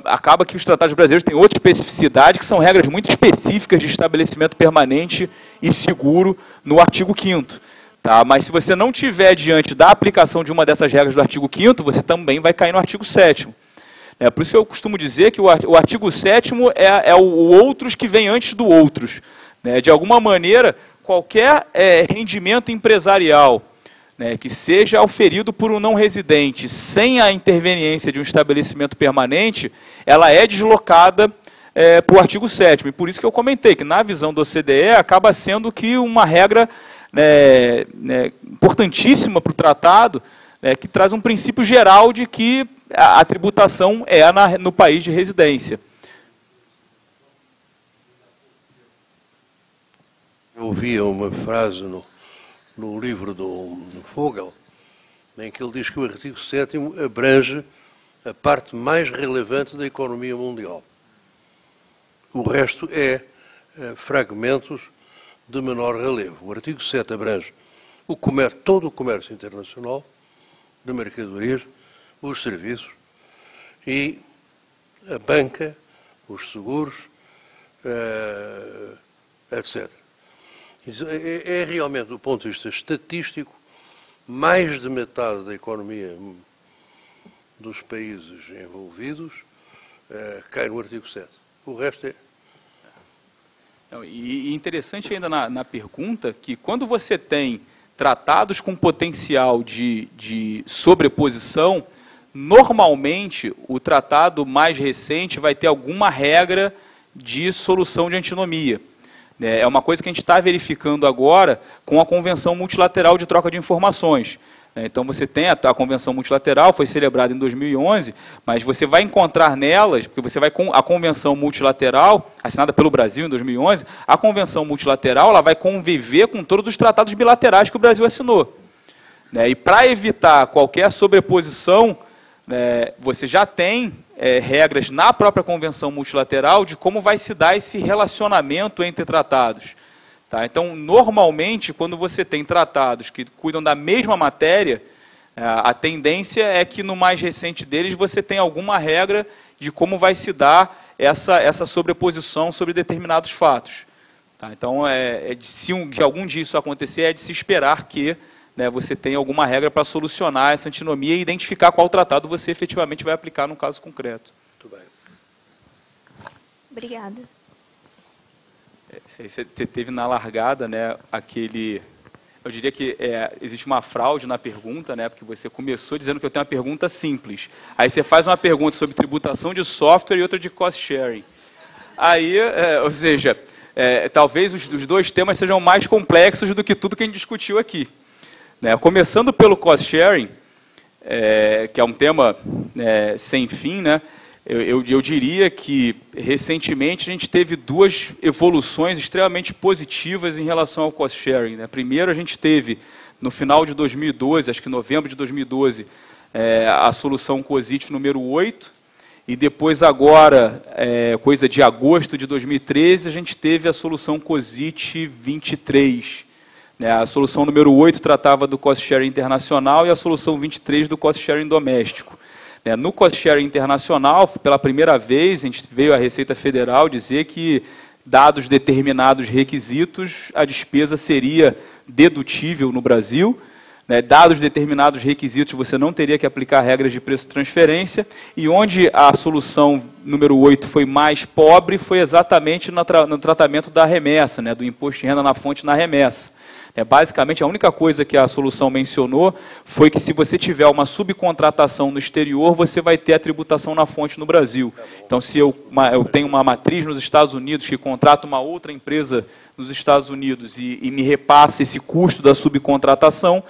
Acaba que os tratados brasileiros têm outra especificidade, que são regras muito específicas de estabelecimento permanente e seguro no artigo 5º. Mas se você não tiver diante da aplicação de uma dessas regras do artigo 5º, você também vai cair no artigo 7º. Por isso que eu costumo dizer que o artigo 7º é o outros que vem antes do outros. De alguma maneira, qualquer rendimento empresarial, que seja auferido por um não residente sem a interveniência de um estabelecimento permanente, ela é deslocada para o artigo 7º. E por isso que eu comentei que, na visão do OCDE, acaba sendo que uma regra, importantíssima para o tratado, que traz um princípio geral de que a tributação é no país de residência. Eu ouvia uma frase no livro do Fogel, em que ele diz que o artigo 7º abrange a parte mais relevante da economia mundial. O resto é fragmentos de menor relevo. O artigo 7 abrange todo o comércio internacional de mercadorias, os serviços e a banca, os seguros, etc. É realmente, do ponto de vista estatístico, mais de metade da economia dos países envolvidos cai no artigo 7. O resto é... E interessante ainda na pergunta que quando você tem tratados com potencial de sobreposição, normalmente o tratado mais recente vai ter alguma regra de solução de antinomia. É uma coisa que a gente está verificando agora com a Convenção Multilateral de Troca de Informações. Então, você tem a Convenção Multilateral, foi celebrada em 2011, mas você vai encontrar nelas, porque você vai com a Convenção Multilateral, assinada pelo Brasil em 2011, a Convenção Multilateral ela vai conviver com todos os tratados bilaterais que o Brasil assinou. E para evitar qualquer sobreposição, você já tem regras na própria Convenção Multilateral de como vai se dar esse relacionamento entre tratados. Tá? Então, normalmente, quando você tem tratados que cuidam da mesma matéria, a tendência é que no mais recente deles você tem alguma regra de como vai se dar essa sobreposição sobre determinados fatos. Tá? Então, se algum dia isso acontecer, é de se esperar que você tenha alguma regra para solucionar essa antinomia e identificar qual tratado você efetivamente vai aplicar no caso concreto. Muito bem. Obrigada. Você teve na largada, aquele... Eu diria que existe uma fraude na pergunta, porque você começou dizendo que eu tenho uma pergunta simples. Aí você faz uma pergunta sobre tributação de software e outra de cost sharing. Aí, ou seja, talvez os dois temas sejam mais complexos do que tudo que a gente discutiu aqui. Começando pelo cost sharing, que é um tema sem fim, eu diria que, recentemente, a gente teve duas evoluções extremamente positivas em relação ao cost sharing. Primeiro, a gente teve, no final de 2012, acho que novembro de 2012, a solução COSIT número 8, e depois, agora, coisa de agosto de 2013, a gente teve a solução COSIT 23. A solução número 8 tratava do cost sharing internacional e a solução 23 do cost sharing doméstico. No cost sharing internacional, pela primeira vez, a gente veio a Receita Federal dizer que, dados determinados requisitos, a despesa seria dedutível no Brasil. Dados determinados requisitos, você não teria que aplicar regras de preço-transferência. E onde a solução número 8 foi mais pobre, foi exatamente no tratamento da remessa, do imposto de renda na fonte na remessa. Basicamente, a única coisa que a solução mencionou foi que, se você tiver uma subcontratação no exterior, você vai ter a tributação na fonte no Brasil. Então, se eu tenho uma matriz nos Estados Unidos que contrata uma outra empresa nos Estados Unidos e me repassa esse custo da subcontratação,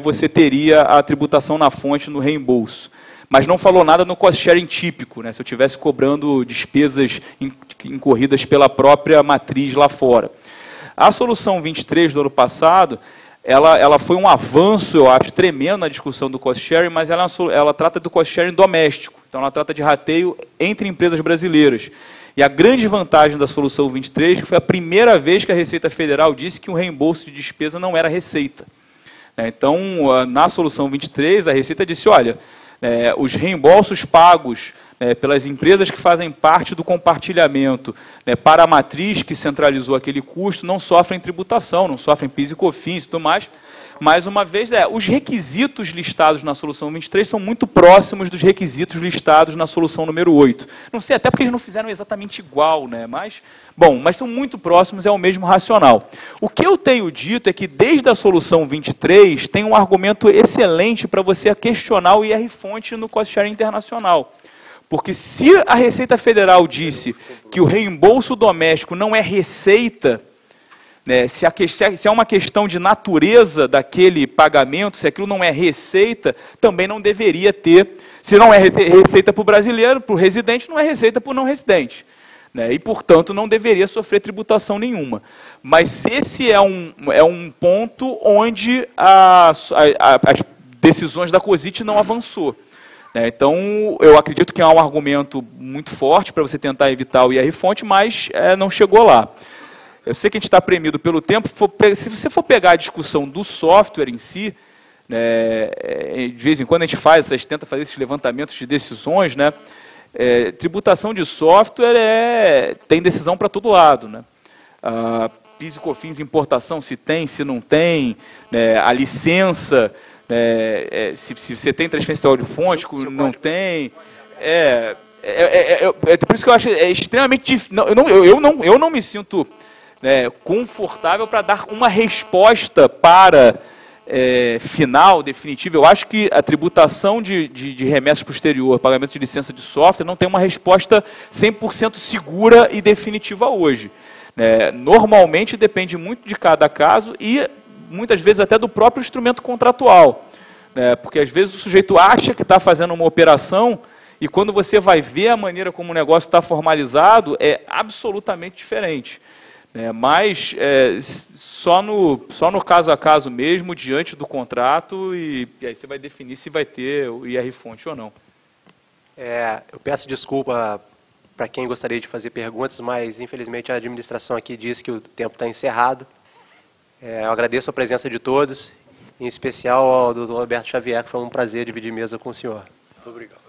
você teria a tributação na fonte no reembolso. Mas não falou nada no cost sharing típico, se eu estivesse cobrando despesas incorridas pela própria matriz lá fora. A solução 23 do ano passado, ela foi um avanço, eu acho, tremendo na discussão do cost sharing, mas ela trata do cost sharing doméstico. Então, ela trata de rateio entre empresas brasileiras. E a grande vantagem da solução 23 é que foi a primeira vez que a Receita Federal disse que o reembolso de despesa não era receita. Então, na solução 23, a Receita disse, olha, os reembolsos pagos pelas empresas que fazem parte do compartilhamento para a matriz que centralizou aquele custo não sofrem tributação, não sofrem PIS e COFINS e tudo mais. Mais uma vez, os requisitos listados na solução 23 são muito próximos dos requisitos listados na solução número 8. Não sei, até porque eles não fizeram exatamente igual, mas são muito próximos, é o mesmo racional. O que eu tenho dito é que, desde a solução 23, tem um argumento excelente para você questionar o IR-fonte no cost sharing internacional. Porque, se a Receita Federal disse que o reembolso doméstico não é receita, né, se é uma questão de natureza daquele pagamento, se aquilo não é receita, também não deveria ter. Se não é receita para o brasileiro, para o residente, não é receita para o não residente. Né, e, portanto, não deveria sofrer tributação nenhuma. Mas esse é um ponto onde as decisões da COSIT não avançou. Né, então, eu acredito que há um argumento muito forte para você tentar evitar o IR-fonte, mas não chegou lá. Eu sei que a gente está premido pelo tempo. Se você for pegar a discussão do software em si, né, de vez em quando a gente tenta fazer esses levantamentos de decisões, né, tributação de software tem decisão para todo lado. Né? PIS e COFINS, importação, se tem, se não tem, né, a licença, se você tem transferência de fonte, não tem. Por isso que eu acho extremamente difícil. Eu não me sinto confortável para dar uma resposta final, definitiva. Eu acho que a tributação de remessas para o exterior, pagamento de licença de software, não tem uma resposta 100% segura e definitiva hoje. Normalmente depende muito de cada caso e muitas vezes até do próprio instrumento contratual. Porque às vezes o sujeito acha que está fazendo uma operação e quando você vai ver a maneira como o negócio está formalizado, é absolutamente diferente. Mas só no caso a caso mesmo, diante do contrato, e aí você vai definir se vai ter o IR-fonte ou não. Eu peço desculpa para quem gostaria de fazer perguntas, mas infelizmente a administração aqui diz que o tempo está encerrado. Eu agradeço a presença de todos, em especial ao Dr. Roberto Xavier, que foi um prazer dividir mesa com o senhor. Obrigado.